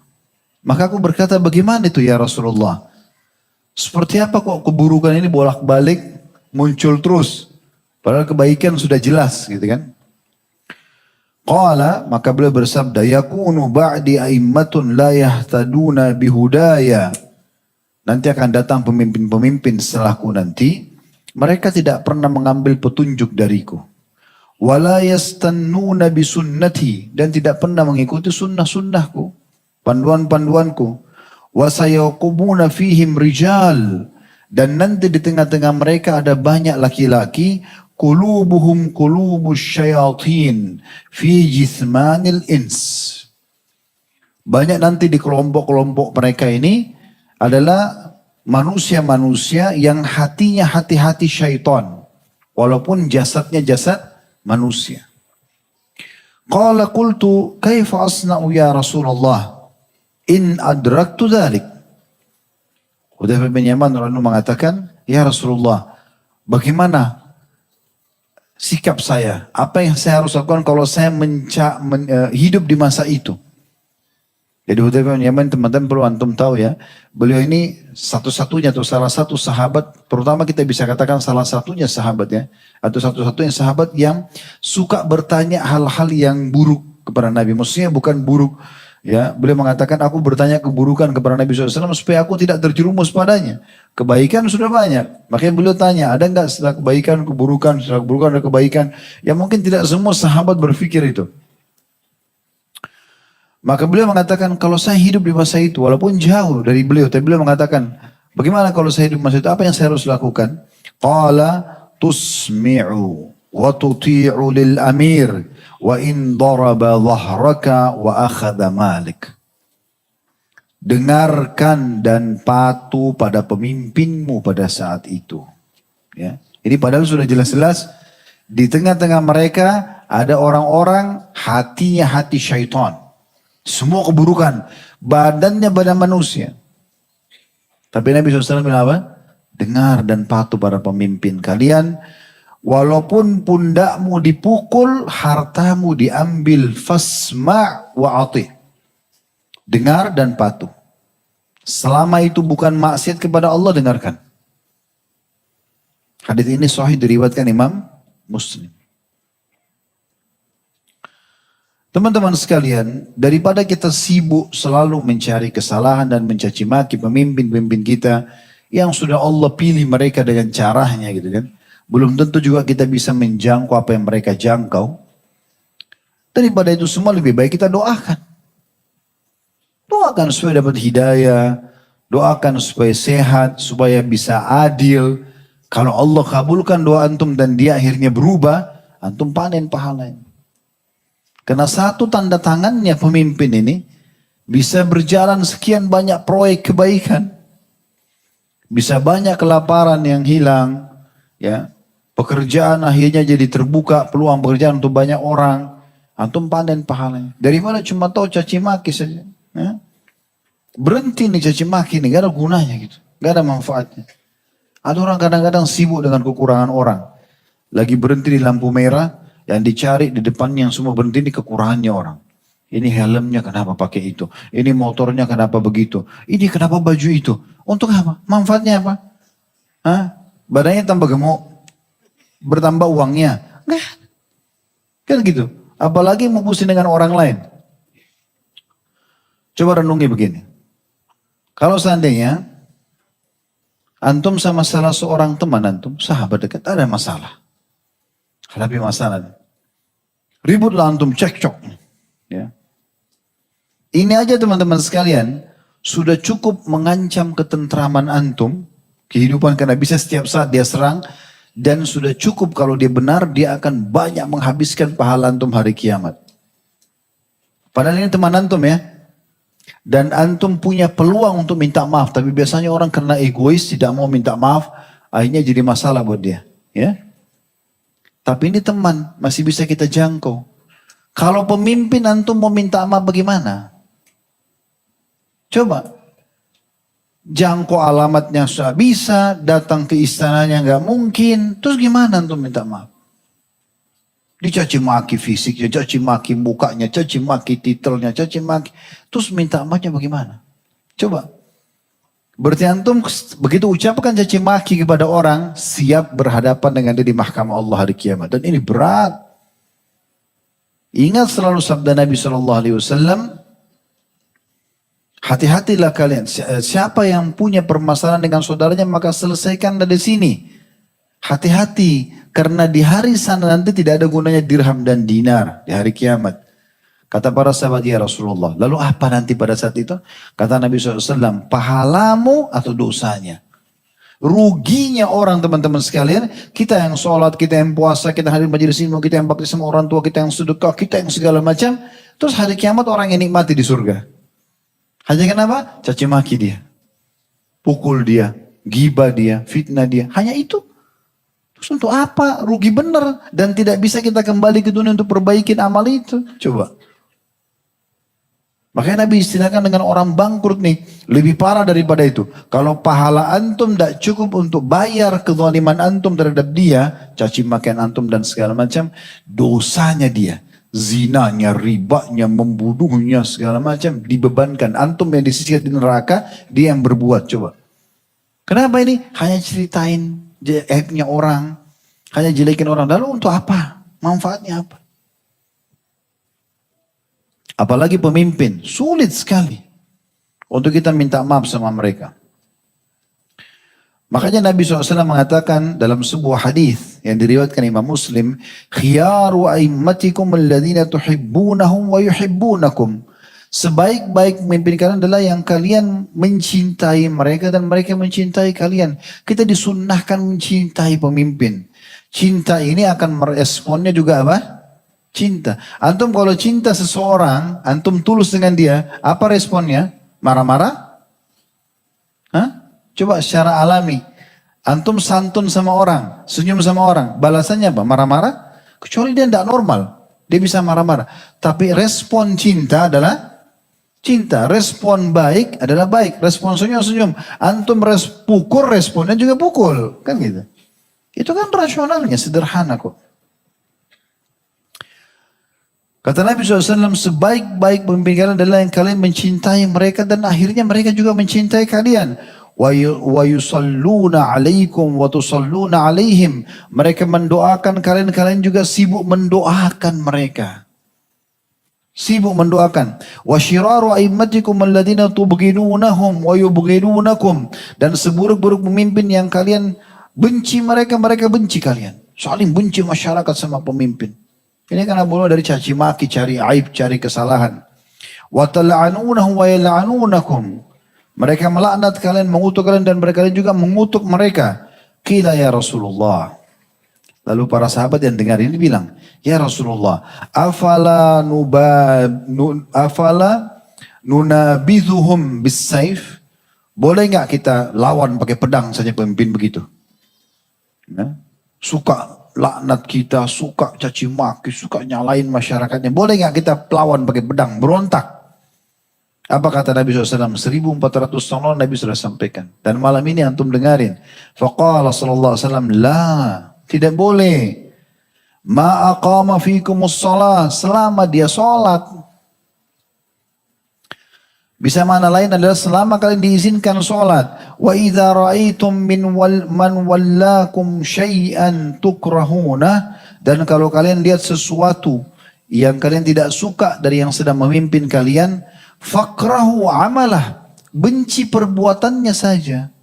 Maka aku berkata, bagaimana itu ya Rasulullah? Seperti apa kok keburukan ini bolak-balik muncul terus? Padahal kebaikan sudah jelas gitu kan? Qala, maka beliau bersabda, yakunu ba'di a'immatun la yahtaduna bihudaya. Nanti akan datang pemimpin-pemimpin setelahku nanti, mereka tidak pernah mengambil petunjuk dariku. Wala yastannuna bisunnati, dan tidak pernah mengikuti sunnah-sunnahku, panduan-panduanku. Wa sayaqubuna fihim rijal, dan nanti di tengah-tengah mereka ada banyak laki-laki, qulubuhum qulubus syayatin fi jismanil ins. Banyak nanti di kelompok-kelompok mereka ini adalah manusia-manusia yang hatinya hati-hati syaitan, walaupun jasadnya jasad manusia. Qala qultu kaifa asna'u ya Rasulullah in adraktu dzalik. Hudzaifah bin Yaman radhiyallahu anhu mengatakan, ya Rasulullah, bagaimana sikap saya? Apa yang saya harus lakukan kalau saya hidup di masa itu? Jadi Hudzaifah bin Yaman, teman-teman perlu antum tahu ya, beliau ini satu-satunya atau salah satu sahabat, terutama kita bisa katakan salah satunya sahabat ya, atau satu-satunya sahabat yang suka bertanya hal-hal yang buruk kepada Nabi. Maksudnya bukan buruk ya, beliau mengatakan aku bertanya keburukan kepada Nabi SAW supaya aku tidak terjerumus padanya. Kebaikan sudah banyak, makanya beliau tanya, ada enggak setelah kebaikan keburukan, setelah keburukan ada kebaikan? Ya mungkin tidak semua sahabat berpikir itu. Maka beliau mengatakan, kalau saya hidup di masa itu, walaupun jauh dari beliau, tapi beliau mengatakan, bagaimana kalau saya hidup di masa itu, apa yang saya harus lakukan? Qala tusmi'u wa tuti'u lil amir wa in daraba dhahraka wa akhadha malik. Dengarkan dan patuh pada pemimpinmu pada saat itu. Ya. Ini padahal sudah jelas-jelas di tengah-tengah mereka ada orang-orang hatinya hati syaitan. Semua keburukan, badannya badan manusia. Tapi Nabi SAW bilang apa? Dengar dan patuh pada pemimpin kalian. Walaupun pundakmu dipukul, hartamu diambil. Fasma' wa ati'. Dengar dan patuh. Selama itu bukan maksiat kepada Allah, dengarkan. Hadis ini sahih diriwayatkan Imam Muslim. Teman-teman sekalian, daripada kita sibuk selalu mencari kesalahan dan mencaci maki pemimpin-pemimpin kita yang sudah Allah pilih mereka dengan caranya gitu kan. Belum tentu juga kita bisa menjangkau apa yang mereka jangkau. Daripada itu semua lebih baik kita doakan. Doakan supaya dapat hidayah, doakan supaya sehat, supaya bisa adil. Kalau Allah kabulkan doa antum dan dia akhirnya berubah, antum panen pahalanya. Karena satu tanda tangannya pemimpin ini bisa berjalan sekian banyak proyek kebaikan. Bisa banyak kelaparan yang hilang. Ya, pekerjaan akhirnya jadi terbuka peluang pekerjaan untuk banyak orang. Antum panen pahalanya. Dari mana cuma tahu caci maki saja. Ya? Berhenti nih caci maki nih, gak ada gunanya gitu. Gak ada manfaatnya. Ada orang kadang-kadang sibuk dengan kekurangan orang. Lagi berhenti di lampu merah. Yang dicari di depannya yang semua berhenti ini kekurangannya orang. Ini helmnya kenapa pakai itu? Ini motornya kenapa begitu? Ini kenapa baju itu? Untuk apa? Manfaatnya apa? Hah? Badannya tambah gemuk. Bertambah uangnya. Enggak. Kan gitu. Apalagi mau pusing dengan orang lain. Coba renungi begini. Kalau seandainya antum sama salah seorang teman antum, sahabat dekat, ada masalah. Hadapi masalah. Ributlah antum, cekcok. Ya. Ini aja teman-teman sekalian, sudah cukup mengancam ketentraman antum, kehidupan, karena bisa setiap saat dia serang, dan sudah cukup kalau dia benar, dia akan banyak menghabiskan pahala antum hari kiamat. Padahal ini teman antum ya. Dan antum punya peluang untuk minta maaf, tapi biasanya orang karena egois tidak mau minta maaf, akhirnya jadi masalah buat dia. Ya. Tapi ini teman, masih bisa kita jangkau. Kalau pemimpin antum mau minta maaf bagaimana? Coba. Jangkau alamatnya sudah bisa, datang ke istananya nggak mungkin. Terus gimana antum minta maaf? Dicaci maki fisiknya, caci maki mukanya, caci maki titelnya, caci maki. Terus minta maafnya bagaimana? Coba. Berarti antum begitu ucapkan caci maki kepada orang, siap berhadapan dengan dia di mahkamah Allah hari kiamat. Dan ini berat. Ingat selalu sabda Nabi SAW, hati-hatilah kalian. Siapa yang punya permasalahan dengan saudaranya, maka selesaikan dari sini. Hati-hati, karena di hari sana nanti tidak ada gunanya dirham dan dinar di hari kiamat. Kata para sahabat, ya Rasulullah, lalu apa nanti pada saat itu? Kata Nabi SAW, pahalamu atau dosanya? Ruginya orang teman-teman sekalian, kita yang sholat, kita yang puasa, kita hadir majelis ilmu, kita yang bakti sama orang tua, kita yang sedekah, kita yang segala macam. Terus hari kiamat orang yang nikmati di surga. Hanya kenapa? Caci maki dia, pukul dia, gibah dia, fitnah dia. Hanya itu. Terus untuk apa? Rugi benar. Dan tidak bisa kita kembali ke dunia untuk perbaikin amal itu. Coba. Makanya Nabi istilahkan dengan orang bangkrut nih. Lebih parah daripada itu. Kalau pahala antum tidak cukup untuk bayar kezaliman antum terhadap dia. Caci makian antum dan segala macam. Dosanya dia. Zinanya, ribanya, membunuhnya, segala macam. Dibebankan. Antum yang disisikan di neraka. Dia yang berbuat. Coba. Kenapa ini? Hanya ceritain aibnya orang. Hanya jelekin orang. Lalu untuk apa? Manfaatnya apa? Apalagi pemimpin, sulit sekali untuk kita minta maaf sama mereka. Makanya Nabi SAW mengatakan dalam sebuah hadis yang diriwayatkan Imam Muslim, khiyaru a'immatikum alladhina tuhibbunahum wa yuhibbunakum. Sebaik-baik pemimpin kalian adalah yang kalian mencintai mereka dan mereka mencintai kalian. Kita disunnahkan mencintai pemimpin. Cinta ini akan meresponnya juga apa? Cinta. Antum kalau cinta seseorang, antum tulus dengan dia, apa responnya? Marah-marah? Hah? Coba secara alami. Antum santun sama orang, senyum sama orang, balasannya apa? Marah-marah? Kecuali dia tidak normal, dia bisa marah-marah. Tapi respon cinta adalah cinta. Respon baik adalah baik. Respon senyum-senyum. Antum pukul, responnya juga pukul. Kan gitu. Itu kan rasionalnya, sederhana kok. Kata Nabi SAW, sebaik-baik pemimpin kalian adalah yang kalian mencintai mereka dan akhirnya mereka juga mencintai kalian. Wa yusalluna alaikum wa tusalluna alaihim. Mereka mendoakan kalian, kalian juga sibuk mendoakan mereka. Sibuk mendoakan. Wa syiraru a'immatikum alladhina tubghidunahum wa yubghidunakum. Dan seburuk-buruk pemimpin yang kalian benci mereka, mereka benci kalian. Saling benci masyarakat sama pemimpin. Ini karena mulai dari caci maki, cari aib, cari kesalahan. Wa tal'anunahum wa yal'anunakum. Mereka melaknat kalian, mengutuk kalian dan mereka juga mengutuk mereka. Qila ya Rasulullah. Lalu para sahabat yang dengar ini bilang, ya Rasulullah, afala nunabidhuhum bis-saif? Boleh nggak kita lawan pakai pedang saja pemimpin begitu? Nah, suka laknat kita, suka caci maki, suka nyalain masyarakatnya. Boleh nggak kita lawan pakai pedang, berontak? Apa kata Nabi SAW? 1400 tahun Nabi sudah sampaikan. Dan malam ini antum dengarin. Faqala sallallahu alaihi wasallam, la, tidak boleh. Ma aqama fikumus shalah, selama dia sholat. Bisa mana lain adalah selama kalian diizinkan sholat. Wa idza ra'aitum man wallakum syai'an tukrahuna. Dan kalau kalian lihat sesuatu yang kalian tidak suka dari yang sedang memimpin kalian, fakrahu amalah. benci perbuatannya saja.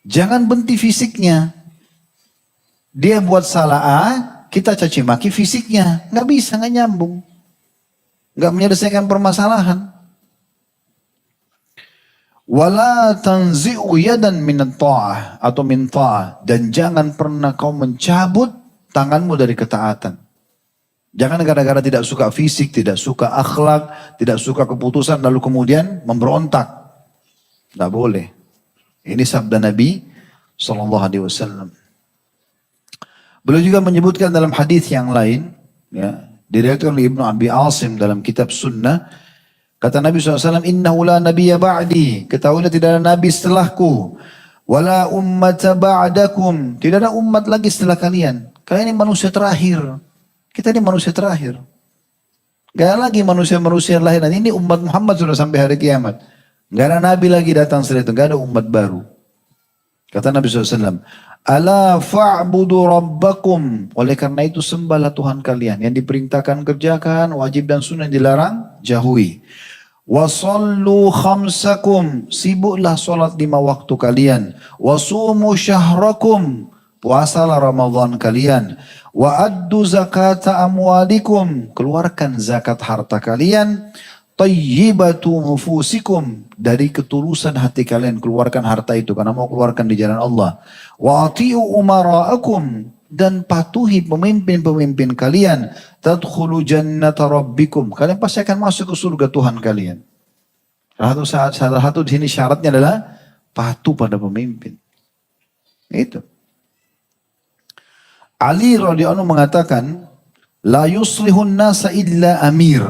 Jangan benci fisiknya. Dia buat salah A, kita caci maki fisiknya. Nggak bisa, nggak nyambung. Nggak menyelesaikan permasalahan. Wala tanzi'u yadan min ta'ah atau min ta'ah. Dan jangan pernah kau mencabut tanganmu dari ketaatan. Jangan gara-gara tidak suka fisik, tidak suka akhlak, tidak suka keputusan lalu kemudian memberontak. Nggak boleh. Ini sabda Nabi SAW. Beliau juga menyebutkan dalam hadis yang lain, ya, diriwayatkan oleh Ibnu Abi Asim dalam kitab Sunnah. Kata Nabi SAW, innahu la nabiyya ba'di. Ketahuilah tidak ada nabi setelahku. Wala ummata ba'dakum. Tidak ada umat lagi setelah kalian. Kalian ini manusia terakhir. Kita ini manusia terakhir. Gak ada lagi manusia-manusia lahir. Ini umat Muhammad sudah sampai hari kiamat. Gak ada nabi lagi datang setelah itu. Gak ada umat baru. Kata Nabi SAW, ala fa'budu rabbakum. Oleh karena itu sembahlah Tuhan kalian. Yang diperintahkan kerjakan, wajib dan sunnah yang dilarang, jauhi. Wasallu khamsakum. Sibuklah solat 5 waktu kalian. Wasumu syahrakum. Puasalah Ramadan kalian. Wa addu zakata amwalikum. Keluarkan zakat harta kalian. Tayyibatu nufusikum. Dari ketulusan hati kalian keluarkan harta itu. Karena mau keluarkan di jalan Allah. Wa ati'u umara'akum. Dan patuhi pemimpin-pemimpin kalian. Tadkhulu jannata rabbikum. Kalian pasti akan masuk ke surga Tuhan kalian. Salah satu di sini syaratnya adalah patuh pada pemimpin. Itu. Ali radhiyallahu anhu mengatakan, la yuslihun nasa illa amir.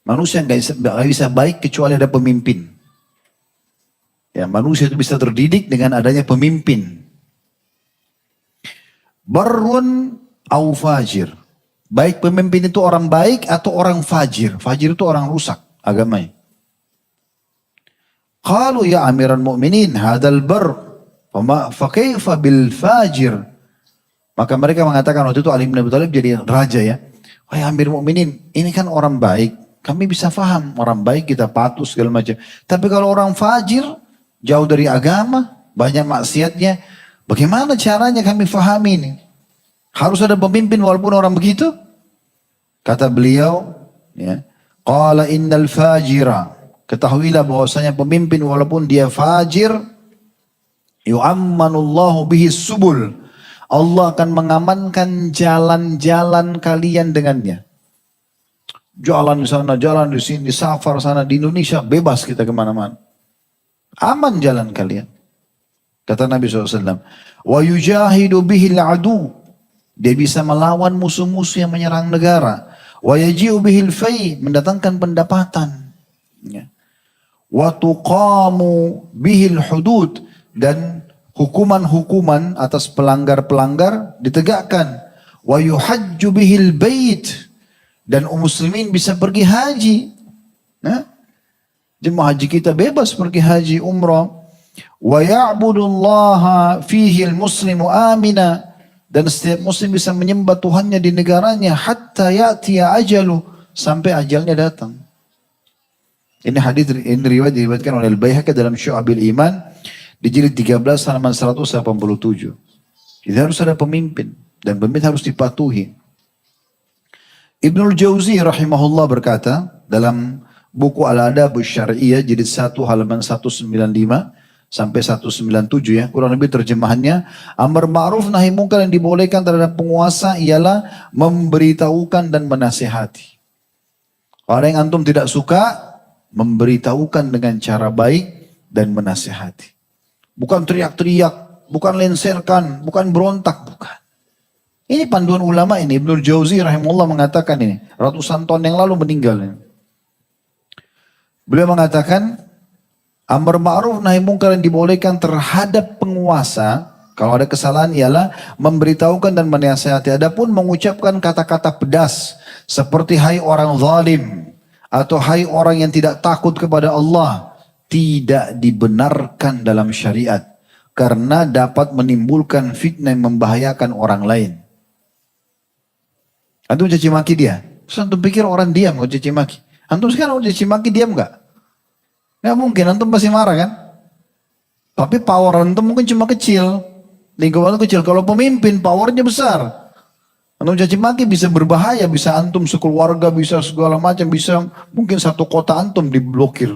Manusia nggak bisa baik kecuali ada pemimpin. Ya, manusia itu bisa terdidik dengan adanya pemimpin. Barrun au fajir. Baik pemimpin itu orang baik atau orang fajir. Fajir itu orang rusak agamanya. Qalu ya amiran mu'minin hadal bar. Fa kaifa bil fajir. Maka mereka mengatakan waktu itu Ali bin Abi Thalib jadi raja ya. Wahai amir mu'minin, ini kan orang baik. Kami bisa faham orang baik kita patuh segala macam. Tapi kalau orang fajir jauh dari agama, banyak maksiatnya. Bagaimana caranya kami fahami ini? Harus ada pemimpin walaupun orang begitu? Kata beliau, ya, qala innal fajira. Ketahuilah bahwasanya pemimpin walaupun dia fajir, yu'ammanullahu bihi subul. Allah akan mengamankan jalan-jalan kalian dengannya. Jalan di sana, jalan di sini, safar sana. Di Indonesia bebas kita kemana-mana. Aman jalan kalian. Kata Nabi SAW. Wa yujahidu bihil adu. Dia bisa melawan musuh-musuh yang menyerang negara. Wa yaji'u bihil fai. Mendatangkan pendapatan. Ya. Wa tuqamu bihil hudud. Dan hukuman-hukuman atas pelanggar-pelanggar ditegakkan. Wa yuhajju bihil bait. Dan muslimin bisa pergi haji. Nah, jemaah haji kita bebas pergi haji umrah. Wa ya'budullaha fihi al-muslimu amina. Dan setiap muslim bisa menyembah Tuhannya di negaranya hatta ya'tiya ajalu, sampai ajalnya datang. Ini hadis ini riwayat diriwayatkan oleh Al-Baihaqi dalam Syu'abil Iman di jilid 13 halaman 187. Jadi harus ada pemimpin dan pemimpin harus dipatuhi. Ibnul Jauzi rahimahullah berkata dalam buku Al-Adab Syar'iyyah jilid 1 halaman 195 sampai 197 ya, kurang lebih terjemahannya, amar ma'ruf nahi mungkar yang dibolehkan terhadap penguasa ialah memberitahukan dan menasihati. Kalau yang antum tidak suka, memberitahukan dengan cara baik dan menasihati. Bukan teriak-teriak, bukan lenserkan, bukan berontak, bukan. Ini panduan ulama ini, Ibnul Jauzi rahimahullah mengatakan ini, ratusan tahun yang lalu meninggal. Beliau mengatakan, amar ma'ruf nahi mungkar yang dibolehkan terhadap penguasa, kalau ada kesalahan ialah memberitahukan dan menasihati. Adapun mengucapkan kata-kata pedas, seperti hai orang zalim, atau hai orang yang tidak takut kepada Allah, tidak dibenarkan dalam syariat. Karena dapat menimbulkan fitnah yang membahayakan orang lain. Antum caci maki dia. Terus antum pikir orang diam kalau caci maki. Antum sekarang caci maki diam gak? Nggak mungkin, antum pasti marah kan? Tapi power antum mungkin cuma kecil. Lingkungan kecil. Kalau pemimpin powernya besar. Antum caci maki bisa berbahaya, bisa antum sekeluarga, bisa segala macam, bisa mungkin satu kota antum diblokir.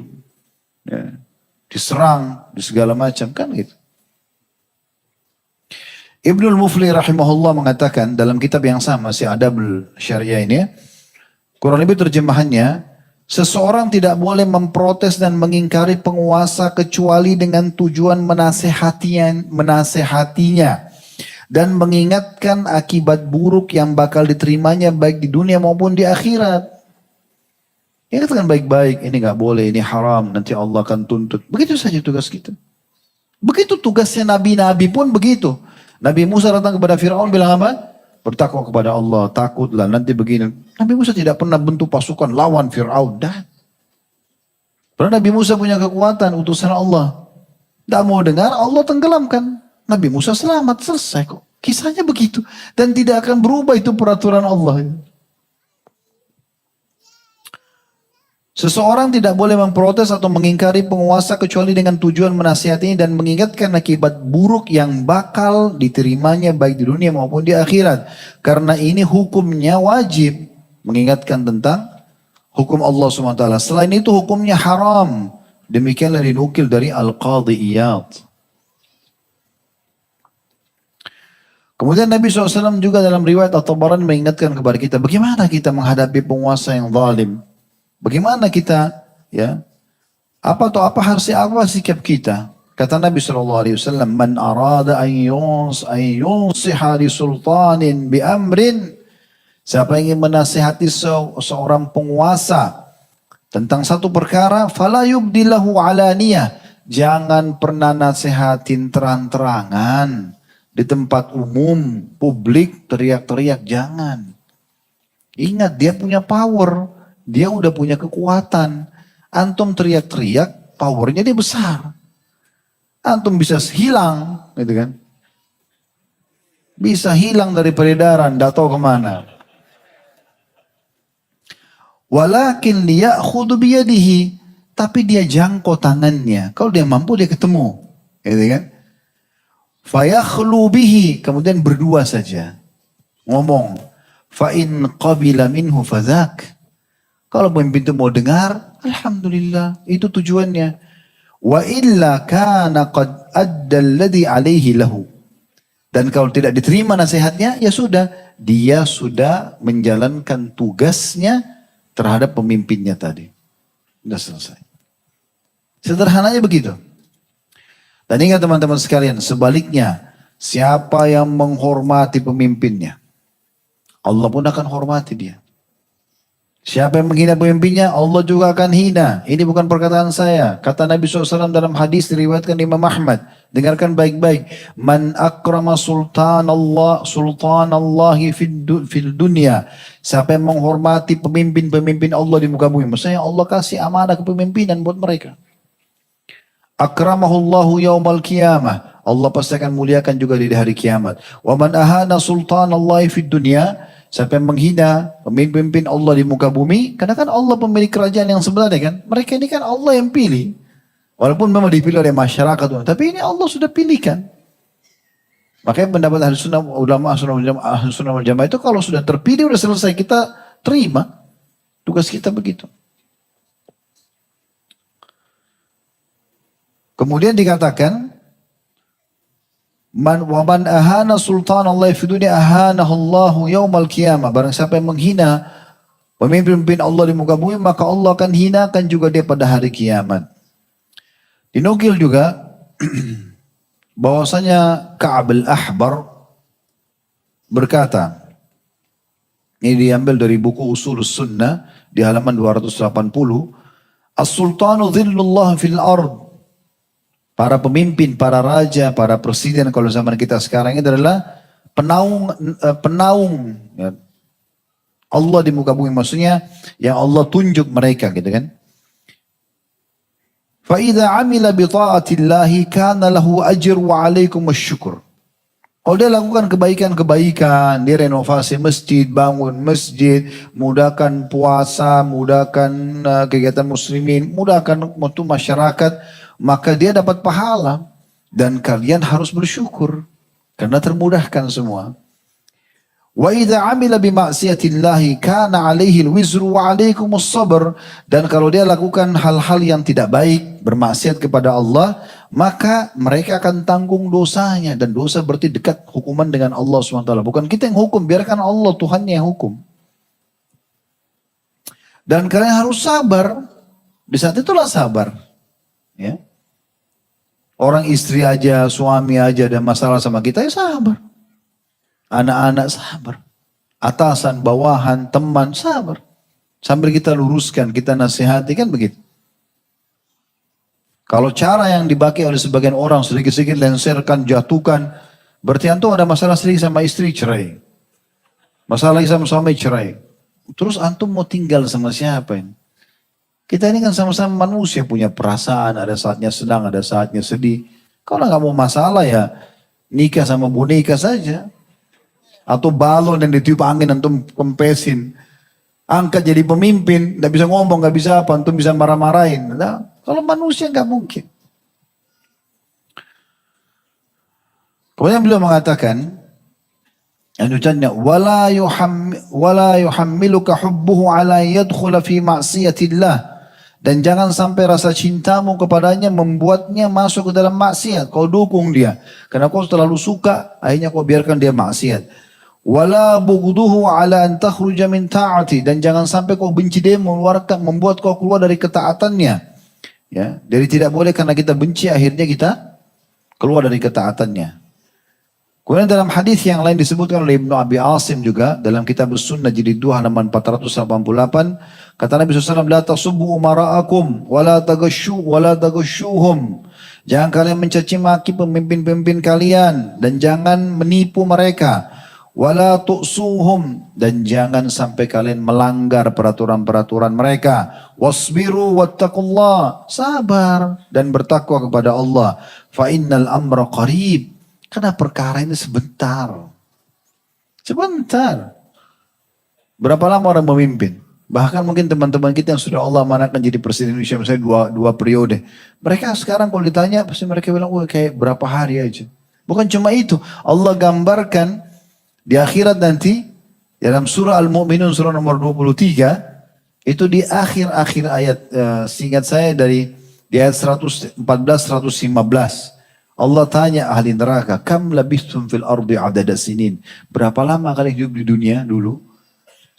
Ya. Diserang, di segala macam, kan gitu. Ibnul Mufli rahimahullah mengatakan dalam kitab yang sama, si Adabul Syariah ini, kurang lebih terjemahannya, seseorang tidak boleh memprotes dan mengingkari penguasa kecuali dengan tujuan menasehatinya dan mengingatkan akibat buruk yang bakal diterimanya baik di dunia maupun di akhirat. Ingatkan baik-baik, ini gak boleh, ini haram, nanti Allah akan tuntut. Begitu saja tugas kita. Begitu tugasnya nabi-nabi pun begitu. Nabi Musa datang kepada Fir'aun bilang apa? Bertakwa kepada Allah, takutlah nanti begini. Nabi Musa tidak pernah bentuk pasukan lawan Fir'aun. Karena Nabi Musa punya kekuatan, utusan Allah. Tidak mau dengar, Allah tenggelamkan. Nabi Musa selamat, selesai kok. Kisahnya begitu. Dan tidak akan berubah itu peraturan Allah. Seseorang tidak boleh memprotes atau mengingkari penguasa kecuali dengan tujuan menasihatinya dan mengingatkan akibat buruk yang bakal diterimanya baik di dunia maupun di akhirat. Karena ini hukumnya wajib. Mengingatkan tentang hukum Allah SWT. Selain itu hukumnya haram. Demikianlah dinukil dari Al-Qadhi Iyad. Kemudian Nabi SAW juga dalam riwayat At-Tabarani mengingatkan kepada kita. Bagaimana kita menghadapi penguasa yang zalim. Bagaimana kita, ya, apa sikap kita? Kata Nabi SAW, man arada an yunsiha li sultanin bi amrin, siapa yang ingin menasihati seorang penguasa tentang satu perkara, fala yubdilahu alaniyah, jangan pernah nasihatin terang-terangan di tempat umum, publik, teriak-teriak, jangan. Ingat, dia punya power. Dia udah punya kekuatan. Antum teriak-teriak, powernya dia besar. Antum bisa hilang, gitu kan? Bisa hilang dari peredaran, tidak tahu kemana. Walakin liya'khudhu biyadihi, tapi dia jangkau tangannya. Kalau dia mampu dia ketemu, gitu kan? Fayakhlu bihi, kemudian berdua saja. Ngomong, fa in qabila minhu fadzak. Kalau pemimpin itu mau dengar, alhamdulillah, itu tujuannya. Wa illa kana qad adda alladhi alaihi lahu. Dan kalau tidak diterima nasihatnya, ya sudah, dia sudah menjalankan tugasnya terhadap pemimpinnya tadi. Sudah selesai. Sederhananya begitu. Dan ingat teman-teman sekalian, sebaliknya, siapa yang menghormati pemimpinnya, Allah pun akan hormati dia. Siapa yang menghina pemimpinnya, Allah juga akan hina. Ini bukan perkataan saya. Kata Nabi SAW dalam hadis diriwayatkan Imam Ahmad. Dengarkan baik-baik. Man akrama sultanallahi fil dunya. Siapa yang menghormati pemimpin-pemimpin Allah di muka bumi. Maksudnya Allah kasih amanah kepemimpinan buat mereka. Akramahullahu yaumal qiyamah. Allah pasti akan muliakan juga di hari kiamat. Wa man ahana sultanallahi fid dunya. Siapa yang menghina pemimpin Allah di muka bumi, karena kan Allah pemilik kerajaan yang sebenarnya kan. Mereka ini kan Allah yang pilih. Walaupun memang dipilih oleh masyarakat, tapi ini Allah sudah pilihkan. Makanya pendapat ahli sunnah, ulama ahli sunnah wal jamaah itu kalau sudah terpilih, sudah selesai, kita terima. Tugas kita begitu. Kemudian dikatakan, Man ahana sultanallahi fi dunya ahanahullahu yaumal qiyamah. Barang siapa yang menghina pemimpin-pemimpin Allah di muka bumi, maka Allah akan hinakan juga dia pada hari kiamat. Dinukil juga bahwasanya Ka'ab al-Ahbar berkata, ini diambil dari buku Ushulus Sunnah di halaman 280, As-sultanu dhillullah fil ard. Para pemimpin, para raja, para presiden kalau zaman kita sekarang ini adalah penaung ya. Allah di muka bumi, maksudnya yang Allah tunjuk mereka gitu kan. Fa idza amila bi ta'atillahi kana lahu ajr wa alaikum asy-syukur. Kalau dia lakukan kebaikan-kebaikan, dia renovasi masjid, bangun masjid, mudahkan puasa, mudahkan kegiatan muslimin, mudahkan untuk masyarakat, maka dia dapat pahala. Dan kalian harus bersyukur, karena termudahkan semua. Wa idza amila bi ma'siyatillahi kana 'alaihi al-wizru wa 'alaikumus sabr. Dan kalau dia lakukan hal-hal yang tidak baik, bermaksiat kepada Allah, maka mereka akan tanggung dosanya, dan dosa berarti dekat hukuman dengan Allah SWT. Bukan kita yang hukum, biarkan Allah Tuhan yang hukum. Dan kalian harus sabar. Di saat itulah sabar. Ya. Orang istri aja, suami aja ada masalah sama kita, ya sabar. Anak-anak sabar. Atasan, bawahan, teman sabar. Sambil kita luruskan, kita nasihati, kan begitu. Kalau cara yang dipakai oleh sebagian orang sedikit-sedikit lenserkan, jatuhkan, berarti antum ada masalah sedikit sama istri, cerai. Masalah lagi sama suami, cerai. Terus antum mau tinggal sama siapa ini? Kita ini kan sama-sama manusia, punya perasaan, ada saatnya senang, ada saatnya sedih. Kalau nggak mau masalah ya nikah sama boneka saja. Atau balon yang ditiup angin antum kempesin. Angkat jadi pemimpin, nggak bisa ngomong, nggak bisa apa, antum bisa marah-marahin. Nah, kalau manusia nggak mungkin. Kemudian beliau mengatakan, lanjutannya, wala yuhammiluka hubbuhu ala yadkhula fi ma'siyatillah. Dan jangan sampai rasa cintamu kepadanya membuatnya masuk ke dalam maksiat. Kau dukung dia. Karena kau terlalu suka, akhirnya kau biarkan dia maksiat. Wala bughduhu ala an takhruja min ta'ati. Dan jangan sampai kau benci dia membuat kau keluar dari ketaatannya. Ya, jadi tidak boleh karena kita benci akhirnya kita keluar dari ketaatannya. Kemudian dalam hadis yang lain disebutkan oleh Ibnu Abi Asim juga dalam kitab Sunnah jilid 2 halaman 488, kata Nabi SAW, la tasubbu umara'akum wala taghashuhum. Jangan kalian mencaci maki pemimpin-pemimpin kalian dan jangan menipu mereka. Wala tu'suhum, dan jangan sampai kalian melanggar peraturan-peraturan mereka. Wasbiru wattaqullah, sabar dan bertakwa kepada Allah. Fa innal amra qarib, karena perkara ini sebentar. Sebentar. Berapa lama orang memimpin? Bahkan mungkin teman-teman kita yang sudah Allah amanahkan jadi presiden Indonesia misalnya dua periode. Mereka sekarang kalau ditanya pasti mereka bilang, wah kayak berapa hari aja. Bukan cuma itu. Allah gambarkan di akhirat nanti, dalam surah Al-Mu'minun surah nomor 23, itu di akhir-akhir ayat, seingat saya di ayat 114-115, Allah tanya ahli neraka, kam labithum fil ardi adada sinin. Berapa lama kalian hidup di dunia dulu?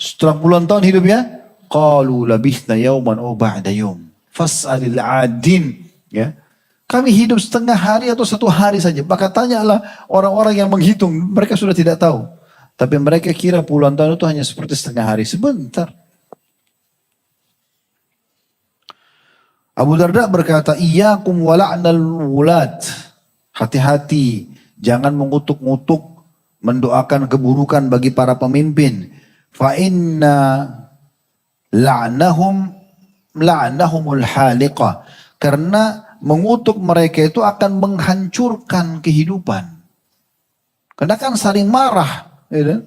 Setelah puluhan tahun hidup ya? Qalu labithna yawman aw ba'da yawm. Fas'alil adin. Ya. Kami hidup setengah hari atau satu hari saja. Maka tanyalah orang-orang yang menghitung. Mereka sudah tidak tahu. Tapi mereka kira puluhan tahun itu hanya seperti setengah hari. Sebentar. Abu Darda berkata, iyyakum wala'nal wulad. Hati-hati. Jangan mengutuk-ngutuk. Mendoakan keburukan bagi para pemimpin. Fa inna la'nahumul haliqah. Karena mengutuk mereka itu akan menghancurkan kehidupan. Karena kan saling marah. Ya,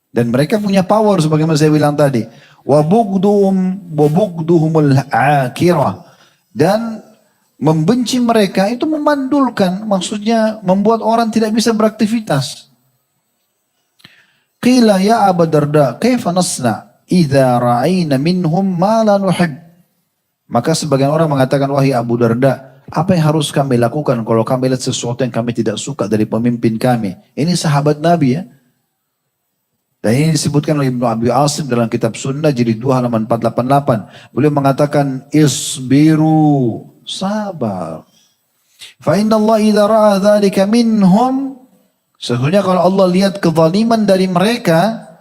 dan mereka punya power sebagaimana saya bilang tadi. Wa bugduhumul akhirah. Dan membenci mereka itu memandulkan. Maksudnya membuat orang tidak bisa beraktivitas. Qila ya Abu Darda, kaifa nasna idza ra'ayna minhum ma la nuhib. Maka sebagian orang mengatakan, wahai Abu Darda, apa yang harus kami lakukan kalau kami lihat sesuatu yang kami tidak suka dari pemimpin kami? Ini sahabat Nabi ya. Dan ini disebutkan oleh Ibnu Abi Asim dalam kitab Sunnah jilid 2 halaman 488. Beliau mengatakan, isbiru, sabar. Fa inna Allah idza ra'a dzalika minhum, sesungguhnya kalau Allah lihat kezaliman dari mereka,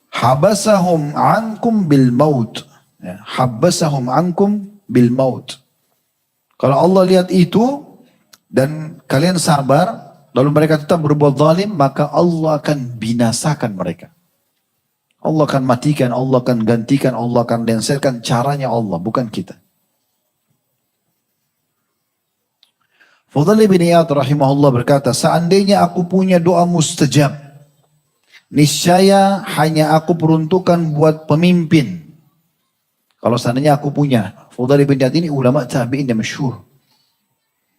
habasahum ankum bil maut. Ya, habasahum ankum bil maut. Kalau Allah lihat itu dan kalian sabar, lalu mereka tetap berbuat zalim, maka Allah akan binasakan mereka. Allah akan matikan, Allah akan gantikan, Allah akan lenserkan, caranya Allah, bukan kita. Fudail bin Iyad rahimahullah berkata, seandainya aku punya doa mustajab, niscaya hanya aku peruntukkan buat pemimpin. Kalau seandainya aku punya, Fudail bin Iyad ini ulama tabi'in yang masyhur.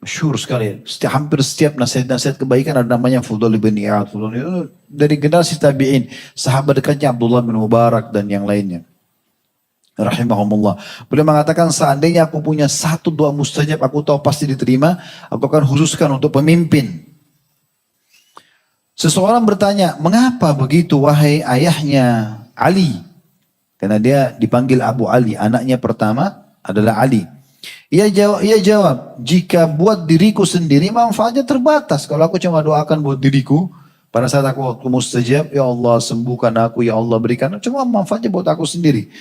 Masyhur sekali. Hampir setiap nasihat-nasihat kebaikan ada namanya Fudail bin Iyad. Dari generasi tabi'in, sahabat dekatnya Abdullah bin Mubarak dan yang lainnya. Rahimahumullah. Beliau mengatakan seandainya aku punya satu doa mustajab, aku tahu pasti diterima, aku akan khususkan untuk pemimpin. Seseorang bertanya, mengapa begitu wahai ayahnya Ali? Karena dia dipanggil Abu Ali, anaknya pertama adalah Ali. Ia jawab, jika buat diriku sendiri manfaatnya terbatas. Kalau aku cuma doakan buat diriku, pada saat aku waktu mustajab, ya Allah sembuhkan aku, ya Allah berikan, cuma manfaatnya buat aku sendiri.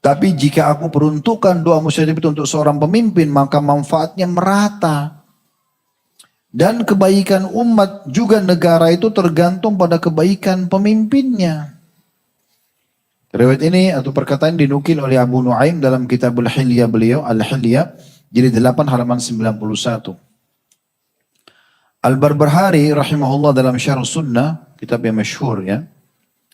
Tapi jika aku peruntukkan doa mustajab itu untuk seorang pemimpin, maka manfaatnya merata. Dan kebaikan umat juga negara itu tergantung pada kebaikan pemimpinnya. Riwayat ini atau perkataan dinukil oleh Abu Nuaim dalam kitab Al-Hilya beliau, Al-Hilya, jilid 8 halaman 91. Al-Barbahari rahimahullah dalam Syarh Sunnah, kitab yang masyhur ya.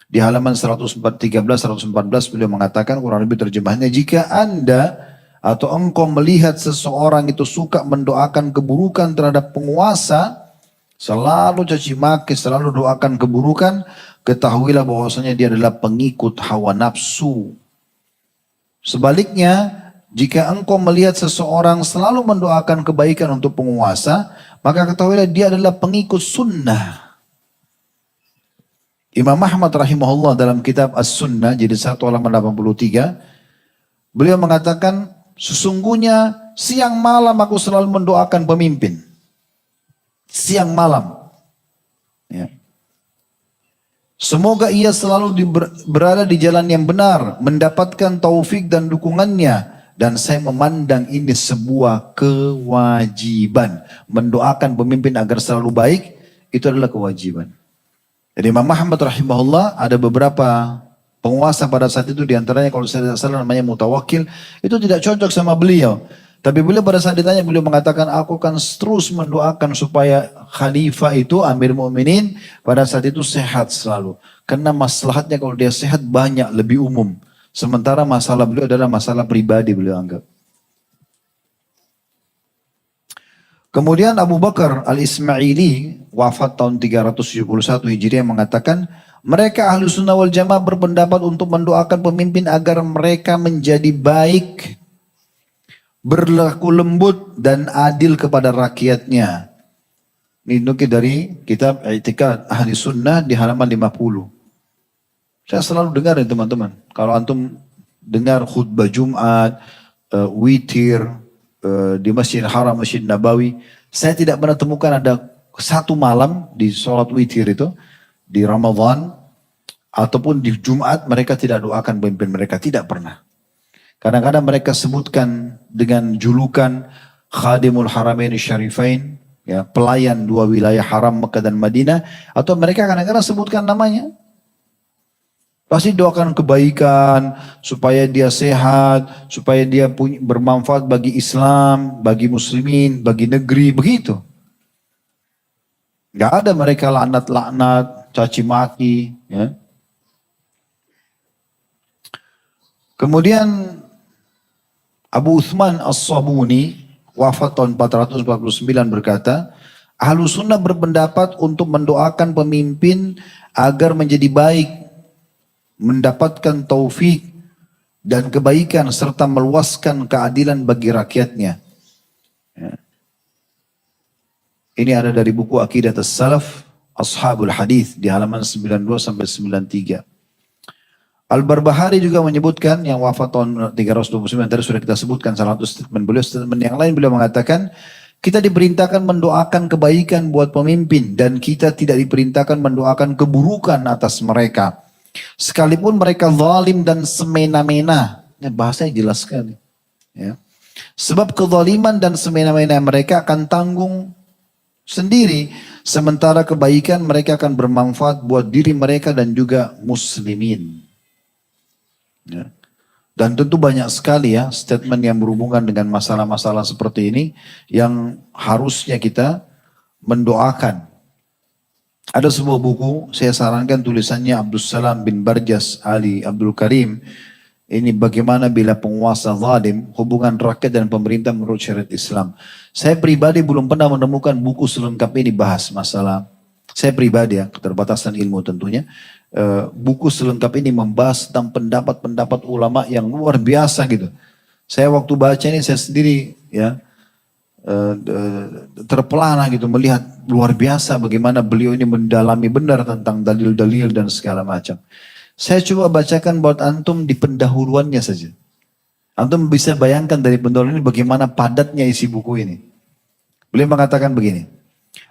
Di halaman 113-114 beliau mengatakan, kurang lebih terjemahnya, jika Anda atau engkau melihat seseorang itu suka mendoakan keburukan terhadap penguasa, selalu caci maki, selalu doakan keburukan, ketahuilah bahwasanya dia adalah pengikut hawa nafsu. Sebaliknya, jika engkau melihat seseorang selalu mendoakan kebaikan untuk penguasa, maka ketahuilah dia adalah pengikut sunnah. Imam Ahmad rahimahullah dalam kitab As-Sunnah jadi 1 halaman 83, beliau mengatakan, sesungguhnya siang malam aku selalu mendoakan pemimpin. Siang malam. Ya. Semoga ia selalu berada di jalan yang benar, mendapatkan taufik dan dukungannya. Dan saya memandang ini sebuah kewajiban. Mendoakan pemimpin agar selalu baik, itu adalah kewajiban. Jadi Imam Ahmad rahimahullah ada beberapa penguasa pada saat itu, diantaranya kalau saya tidak salah namanya Mutawakkil, itu tidak cocok sama beliau. Tapi beliau pada saat ditanya, beliau mengatakan, aku akan terus mendoakan supaya khalifah itu, Amir Mu'minin, pada saat itu sehat selalu. Karena maslahatnya kalau dia sehat banyak, lebih umum. Sementara masalah beliau adalah masalah pribadi beliau anggap. Kemudian Abu Bakar Al-Ismaili wafat tahun 371 Hijriah mengatakan, mereka ahlu sunnah wal jamaah berpendapat untuk mendoakan pemimpin agar mereka menjadi baik, berlaku lembut dan adil kepada rakyatnya. Ini nukil dari kitab I'tiqad Ahli Sunnah di halaman 50. Saya selalu dengar ya teman-teman, kalau antum dengar khutbah Jumat, witir, di Masjid Haram, Masjid Nabawi, saya tidak pernah temukan ada satu malam di sholat witir itu, di Ramadan, ataupun di Jumat, mereka tidak doakan pemimpin mereka, tidak pernah. Kadang-kadang mereka sebutkan dengan julukan Khadimul Haramain Syarifain, ya, pelayan dua wilayah haram Mekah dan Madinah, atau mereka kadang-kadang sebutkan namanya. Pasti doakan kebaikan, supaya dia sehat, supaya dia bermanfaat bagi Islam, bagi muslimin, bagi negeri, begitu. Gak ada mereka laknat-laknat, caci maki. Ya. Kemudian Abu Uthman As-Sabuni, wafat tahun 449 berkata, Ahlu Sunnah berpendapat untuk mendoakan pemimpin agar menjadi baik, mendapatkan taufik dan kebaikan serta meluaskan keadilan bagi rakyatnya. Ya. Ini ada dari buku Aqidah As-Salaf Ashabul Hadith di halaman 92 sampai 93. Al-Barbahari juga menyebutkan yang wafat tahun 329 tadi sudah kita sebutkan salah satu statement beliau. Statement yang lain beliau mengatakan, kita diperintahkan mendoakan kebaikan buat pemimpin dan kita tidak diperintahkan mendoakan keburukan atas mereka. Sekalipun mereka zalim dan semena-mena. Ya, bahasanya jelas sekali. Ya. Sebab kezaliman dan semena-mena mereka akan tanggung sendiri. Sementara kebaikan mereka akan bermanfaat buat diri mereka dan juga muslimin. Ya. Dan tentu banyak sekali ya statement yang berhubungan dengan masalah-masalah seperti ini yang harusnya kita mendoakan. Ada sebuah buku, saya sarankan tulisannya Abdul Salam bin Barjas Ali Abdul Karim. Ini bagaimana bila penguasa zalim, hubungan rakyat dan pemerintah menurut syariat Islam. Saya pribadi belum pernah menemukan buku selengkap ini bahas masalah. Saya pribadi ya, keterbatasan ilmu tentunya. Buku selengkap ini membahas tentang pendapat-pendapat ulama yang luar biasa gitu. Saya waktu baca ini saya sendiri ya terpelana gitu melihat luar biasa bagaimana beliau ini mendalami benar tentang dalil-dalil dan segala macam. Saya coba bacakan buat antum di pendahuluannya saja. Antum bisa bayangkan dari pendahuluan ini bagaimana padatnya isi buku ini. Beliau mengatakan begini.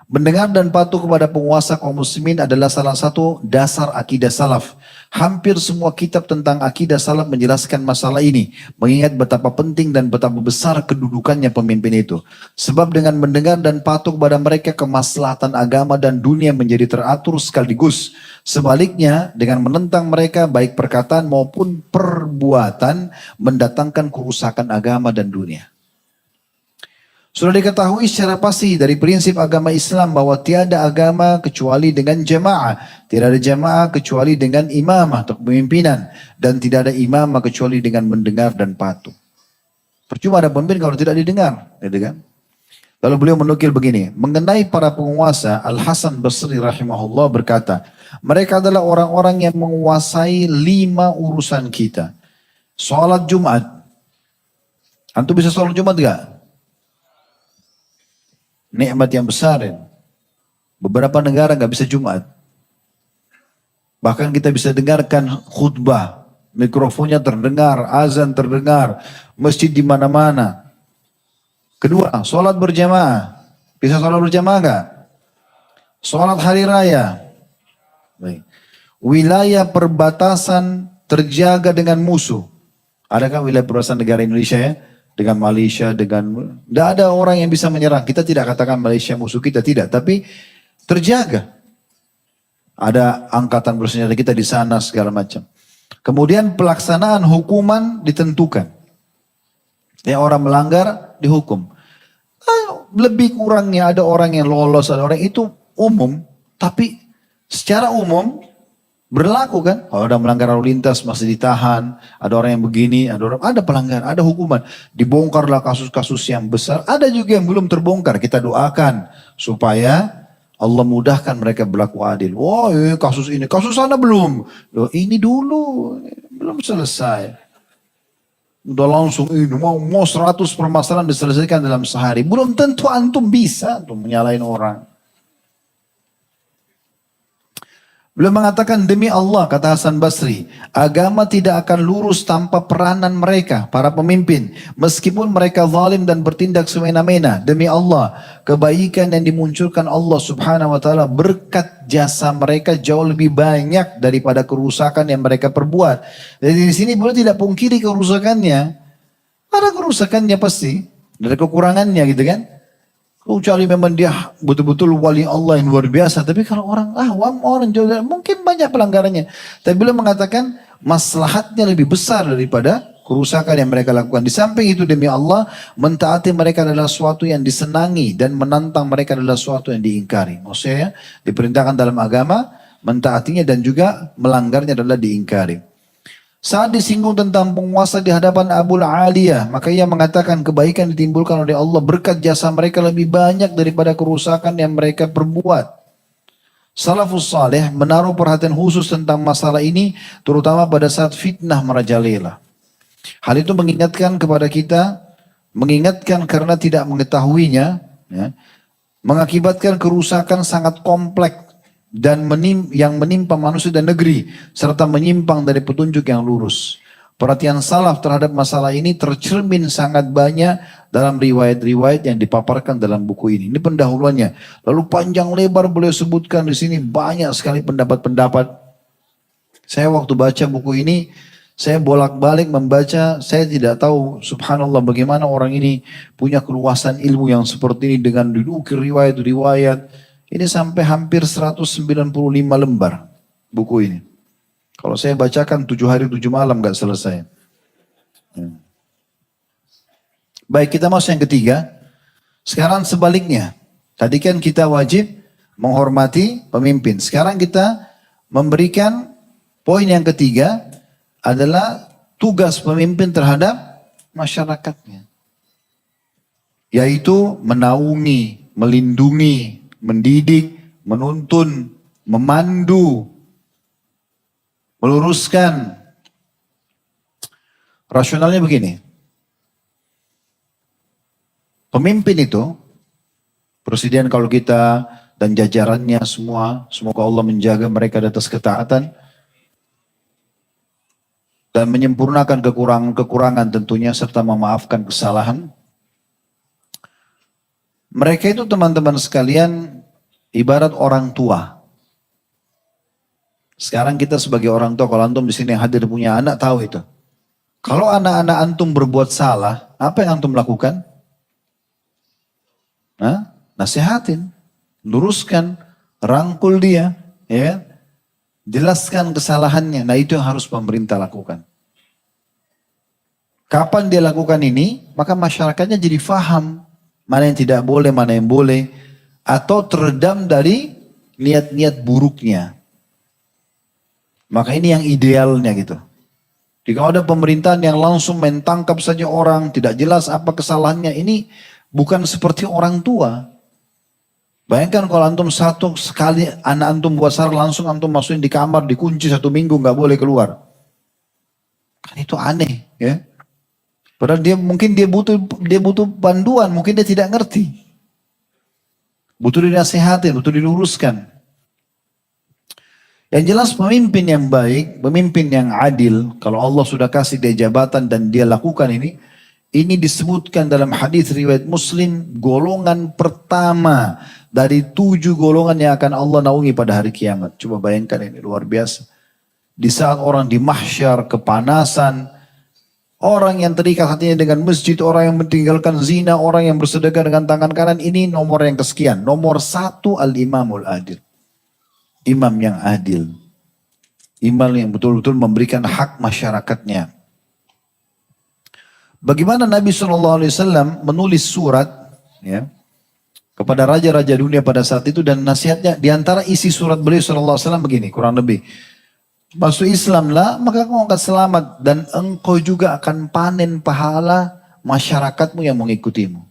Mendengar dan patuh kepada penguasa kaum muslimin adalah salah satu dasar akidah salaf. Hampir semua kitab tentang akidah salaf menjelaskan masalah ini. Mengingat betapa penting dan betapa besar kedudukannya pemimpin itu. Sebab dengan mendengar dan patuh kepada mereka kemaslahatan agama dan dunia menjadi teratur sekaligus. Sebaliknya dengan menentang mereka baik perkataan maupun perbuatan mendatangkan kerusakan agama dan dunia. Sudah diketahui secara pasti dari prinsip agama Islam bahwa tiada agama kecuali dengan jamaah. Tidak ada jamaah kecuali dengan imamah atau pemimpinan. Dan tidak ada imamah kecuali dengan mendengar dan patuh. Percuma ada pemimpin kalau tidak didengar. Gitu kan? Lalu beliau menukil begini. Mengenai para penguasa, Al-Hasan Basri rahimahullah berkata, mereka adalah orang-orang yang menguasai 5 urusan kita. Salat Jumat. Antum bisa salat Jumat gak? Nikmat yang besar ya. Beberapa negara nggak bisa Jumat. Bahkan kita bisa dengarkan khutbah, mikrofonnya terdengar, azan terdengar, masjid di mana-mana. Kedua, sholat berjamaah. Bisa sholat berjamaah nggak? Sholat hari raya. Baik. Wilayah perbatasan terjaga dengan musuh. Adakah wilayah perbatasan negara Indonesia ya? Dengan Malaysia, tidak ada orang yang bisa menyerang. Kita tidak katakan Malaysia musuh kita, tidak. Tapi terjaga. Ada angkatan bersenjata kita di sana segala macam. Kemudian pelaksanaan hukuman ditentukan. Ya orang melanggar dihukum. Lebih kurangnya ada orang yang lolos, ada orang itu umum. Tapi secara umum berlaku kan, kalau ada melanggar lalu lintas masih ditahan, ada orang yang begini, ada pelanggar, ada hukuman. Dibongkarlah kasus-kasus yang besar, ada juga yang belum terbongkar. Kita doakan supaya Allah mudahkan mereka berlaku adil. Wah kasus ini, kasus sana belum. Loh, ini dulu, belum selesai. Udah langsung ini, mau 100 permasalahan diselesaikan dalam sehari. Belum tentu antum bisa tuh menyalahin orang. Beliau mengatakan demi Allah, kata Hasan Basri, agama tidak akan lurus tanpa peranan mereka, para pemimpin. Meskipun mereka zalim dan bertindak semena-mena, demi Allah, kebaikan yang dimunculkan Allah subhanahu wa ta'ala berkat jasa mereka jauh lebih banyak daripada kerusakan yang mereka perbuat. Jadi di sini beliau tidak pungkiri kerusakannya. Ada kerusakannya pasti, ada kekurangannya gitu kan. Kecuali memang dia betul-betul wali Allah yang luar biasa. Tapi kalau orang awam, orang jauh, mungkin banyak pelanggarannya. Tapi beliau mengatakan maslahatnya lebih besar daripada kerusakan yang mereka lakukan. Di samping itu demi Allah, mentaati mereka adalah sesuatu yang disenangi dan menantang mereka adalah sesuatu yang diingkari. Maksudnya diperintahkan dalam agama, mentaatinya dan juga melanggarnya adalah diingkari. Saat disinggung tentang penguasa di hadapan Abul Aliyah, maka ia mengatakan kebaikan ditimbulkan oleh Allah berkat jasa mereka lebih banyak daripada kerusakan yang mereka perbuat. Salafus saleh menaruh perhatian khusus tentang masalah ini, terutama pada saat fitnah merajalela. Hal itu mengingatkan kepada kita, mengingatkan karena tidak mengetahuinya, ya, mengakibatkan kerusakan sangat kompleks dan yang menimpa manusia dan negeri, serta menyimpang dari petunjuk yang lurus. Perhatian salaf terhadap masalah ini tercermin sangat banyak dalam riwayat-riwayat yang dipaparkan dalam buku ini. Ini pendahuluannya. Lalu panjang lebar beliau sebutkan di sini banyak sekali pendapat-pendapat. Saya waktu baca buku ini, saya bolak-balik membaca, saya tidak tahu subhanallah bagaimana orang ini punya keluasan ilmu yang seperti ini dengan didukir riwayat-riwayat. Ini sampai hampir 195 lembar buku ini. Kalau saya bacakan 7 hari 7 malam gak selesai. Baik, kita masuk yang ketiga. Sekarang sebaliknya. Tadi kan kita wajib menghormati pemimpin. Sekarang kita memberikan poin yang ketiga adalah tugas pemimpin terhadap masyarakatnya. Yaitu menaungi, melindungi, mendidik, menuntun, memandu, meluruskan. Rasionalnya begini. Pemimpin itu, presiden kalau kita dan jajarannya semua, semoga Allah menjaga mereka di atas ketaatan dan menyempurnakan kekurangan-kekurangan tentunya serta memaafkan kesalahan. Mereka itu teman-teman sekalian ibarat orang tua. Sekarang kita sebagai orang tua, kalau antum di sini yang hadir punya anak tahu itu. Kalau anak-anak antum berbuat salah, apa yang antum lakukan? Nasihatin, luruskan, rangkul dia, ya, jelaskan kesalahannya. Nah itu yang harus pemerintah lakukan. Kapan dia lakukan ini, maka masyarakatnya jadi faham mana yang tidak boleh, mana yang boleh, atau teredam dari niat-niat buruknya. Maka ini yang idealnya gitu. Jika ada pemerintahan yang langsung mentangkap saja orang, tidak jelas apa kesalahannya, ini bukan seperti orang tua. Bayangkan kalau antum satu sekali anak antum buat salah langsung antum masukin di kamar, dikunci 1 minggu nggak boleh keluar. Kan itu aneh, ya. Padahal dia butuh panduan, mungkin dia tidak ngerti. Butuh dinasihatin, butuh diluruskan. Yang jelas pemimpin yang baik, pemimpin yang adil, kalau Allah sudah kasih dia jabatan dan dia lakukan ini disebutkan dalam hadis riwayat Muslim, golongan pertama dari 7 golongan yang akan Allah naungi pada hari kiamat. Coba bayangkan ini luar biasa. Di saat orang di mahsyar, kepanasan, orang yang terikat hatinya dengan masjid, orang yang meninggalkan zina, orang yang bersedekah dengan tangan kanan, ini nomor yang kesekian. Nomor 1 al-imamul adil. Imam yang adil. Imam yang betul-betul memberikan hak masyarakatnya. Bagaimana Nabi SAW menulis surat ya, kepada raja-raja dunia pada saat itu, dan nasihatnya diantara isi surat beliau SAW begini, kurang lebih. Masuk Islamlah maka kamu akan selamat dan engkau juga akan panen pahala masyarakatmu yang mengikutimu.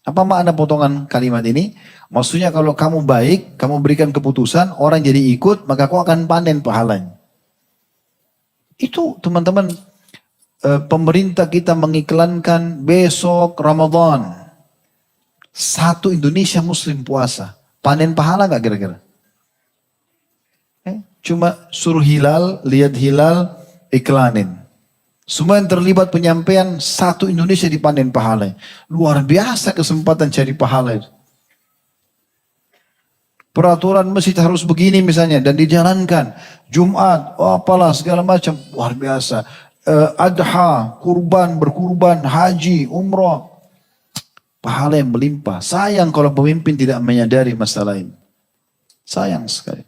Apa makna potongan kalimat ini? Maksudnya kalau kamu baik, kamu berikan keputusan, orang jadi ikut, maka kau akan panen pahalanya. Itu teman-teman, pemerintah kita mengiklankan besok Ramadan. 1 Indonesia Muslim puasa. Panen pahala gak kira-kira? Cuma suruh hilal, lihat hilal, iklanin. Semua yang terlibat penyampaian 1 Indonesia dipanen pahala. Luar biasa kesempatan cari pahala itu. Peraturan masjid harus begini misalnya dan dijalankan. Jumat, apalah segala macam. Luar biasa. Adha, kurban, berkurban, haji, umrah. Pahala yang melimpah. Sayang kalau pemimpin tidak menyadari masalah ini. Sayang sekali.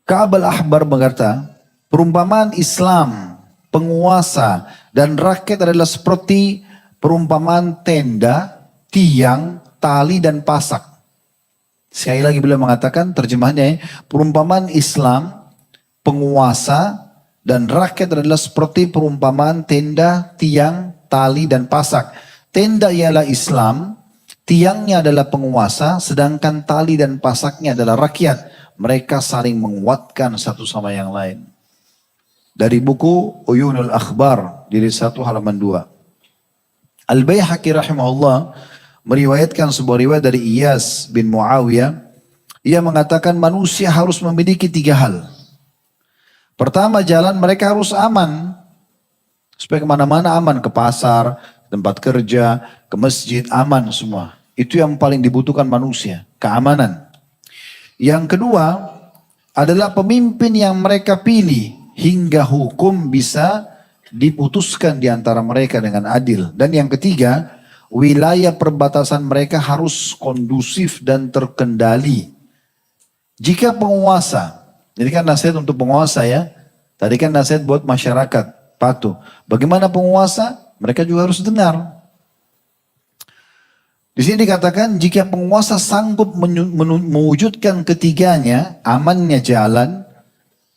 Ka'ab al-Ahbar berkata, perumpamaan Islam, penguasa, dan rakyat adalah seperti perumpamaan tenda, tiang, tali, dan pasak. Sekali lagi beliau mengatakan, terjemahannya, perumpamaan Islam, penguasa, dan rakyat adalah seperti perumpamaan tenda, tiang, tali, dan pasak. Tenda ialah Islam, tiangnya adalah penguasa, sedangkan tali dan pasaknya adalah rakyat. Mereka saling menguatkan satu sama yang lain. Dari buku Uyunul Akhbar, jilid 1 halaman 2. Al-Baihaqi rahimahullah meriwayatkan sebuah riwayat dari Iyas bin Muawiyah. Ia mengatakan manusia harus memiliki 3 hal. Pertama, jalan mereka harus aman. Supaya kemana-mana aman, ke pasar, tempat kerja, ke masjid, aman semua. Itu yang paling dibutuhkan manusia, keamanan. Yang kedua adalah pemimpin yang mereka pilih hingga hukum bisa diputuskan di antara mereka dengan adil. Dan yang ketiga, wilayah perbatasan mereka harus kondusif dan terkendali. Jika penguasa Jadi kan nasihat untuk penguasa ya. Tadi kan nasihat buat masyarakat, patuh. Bagaimana penguasa? Mereka juga harus dengar. Di sini dikatakan jika penguasa sanggup mewujudkan ketiganya, amannya jalan,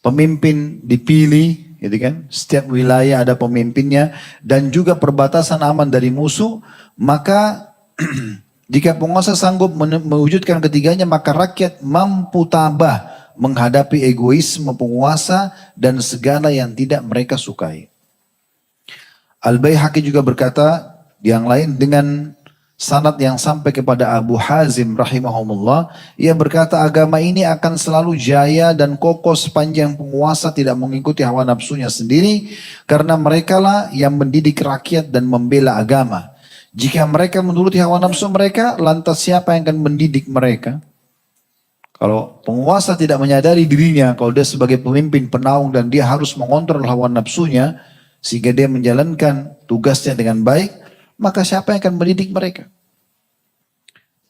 pemimpin dipilih, gitu kan? Setiap wilayah ada pemimpinnya dan juga perbatasan aman dari musuh, maka jika penguasa sanggup mewujudkan ketiganya, maka rakyat mampu tabah menghadapi egoisme penguasa dan segala yang tidak mereka sukai. Al-Baihaqi juga berkata yang lain dengan sanad yang sampai kepada Abu Hazim rahimahumullah, ia berkata agama ini akan selalu jaya dan kokoh sepanjang penguasa tidak mengikuti hawa nafsunya sendiri, karena merekalah yang mendidik rakyat dan membela agama. Jika mereka menuruti hawa nafsu mereka, lantas siapa yang akan mendidik mereka? Kalau penguasa tidak menyadari dirinya, kalau dia sebagai pemimpin penaung dan dia harus mengontrol hawa nafsunya, sehingga dia menjalankan tugasnya dengan baik, maka siapa yang akan mendidik mereka?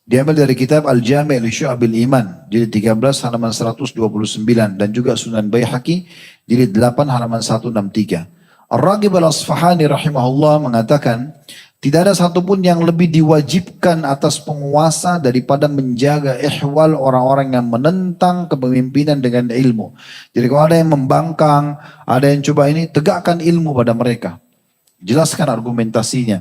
Diambil dari kitab Al-Jami' li Syu'abil Iman, jilid 13 halaman 129, dan juga Sunan Baihaqi, jilid 8 halaman 163. Ar-Raghib Al-Asfahani rahimahullah mengatakan, tidak ada satupun yang lebih diwajibkan atas penguasa daripada menjaga ihwal orang-orang yang menentang kepemimpinan dengan ilmu. Jadi kalau ada yang membangkang, ada yang coba ini, tegakkan ilmu pada mereka. Jelaskan argumentasinya.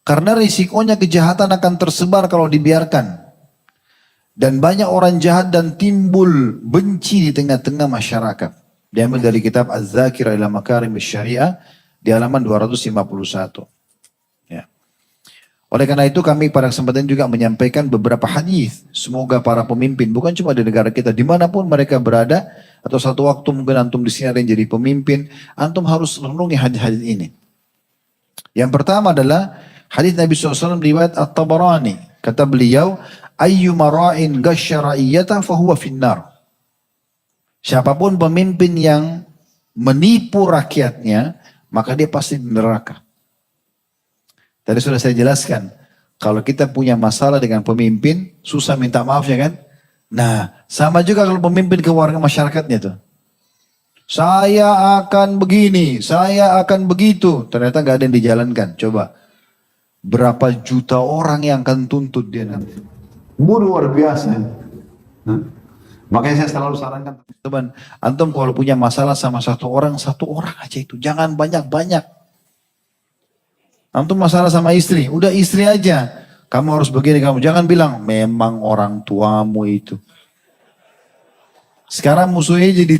Karena risikonya kejahatan akan tersebar kalau dibiarkan. Dan banyak orang jahat dan timbul benci di tengah-tengah masyarakat. Diambil dari kitab Az-Zakir ila Makarim Syariah di halaman 251. Ya. Oleh karena itu kami pada kesempatan juga menyampaikan beberapa hadis. Semoga para pemimpin, bukan cuma di negara kita, dimanapun mereka berada, atau satu waktu mungkin antum di sini ada yang jadi pemimpin, antum harus renungi hadis-hadis ini. Yang pertama adalah hadis Nabi SAW riwayat At-Tabarani. Kata beliau, ayyuma ra'in ghasya ra'iyata fahuwa finnar. Siapapun pemimpin yang menipu rakyatnya, maka dia pasti di neraka. Tadi sudah saya jelaskan, kalau kita punya masalah dengan pemimpin, susah minta maaf ya kan? Nah, sama juga kalau pemimpin ke warga masyarakatnya tuh. Saya akan begini, saya akan begitu. Ternyata nggak ada yang dijalankan. Coba, berapa juta orang yang akan tuntut dia nanti? Luar biasa. Makanya saya selalu sarankan teman-teman, antum kalau punya masalah sama satu orang aja itu. Jangan banyak-banyak. Antum masalah sama istri, udah istri aja. Kamu harus begini, kamu jangan bilang, memang orang tuamu itu. Sekarang musuhnya jadi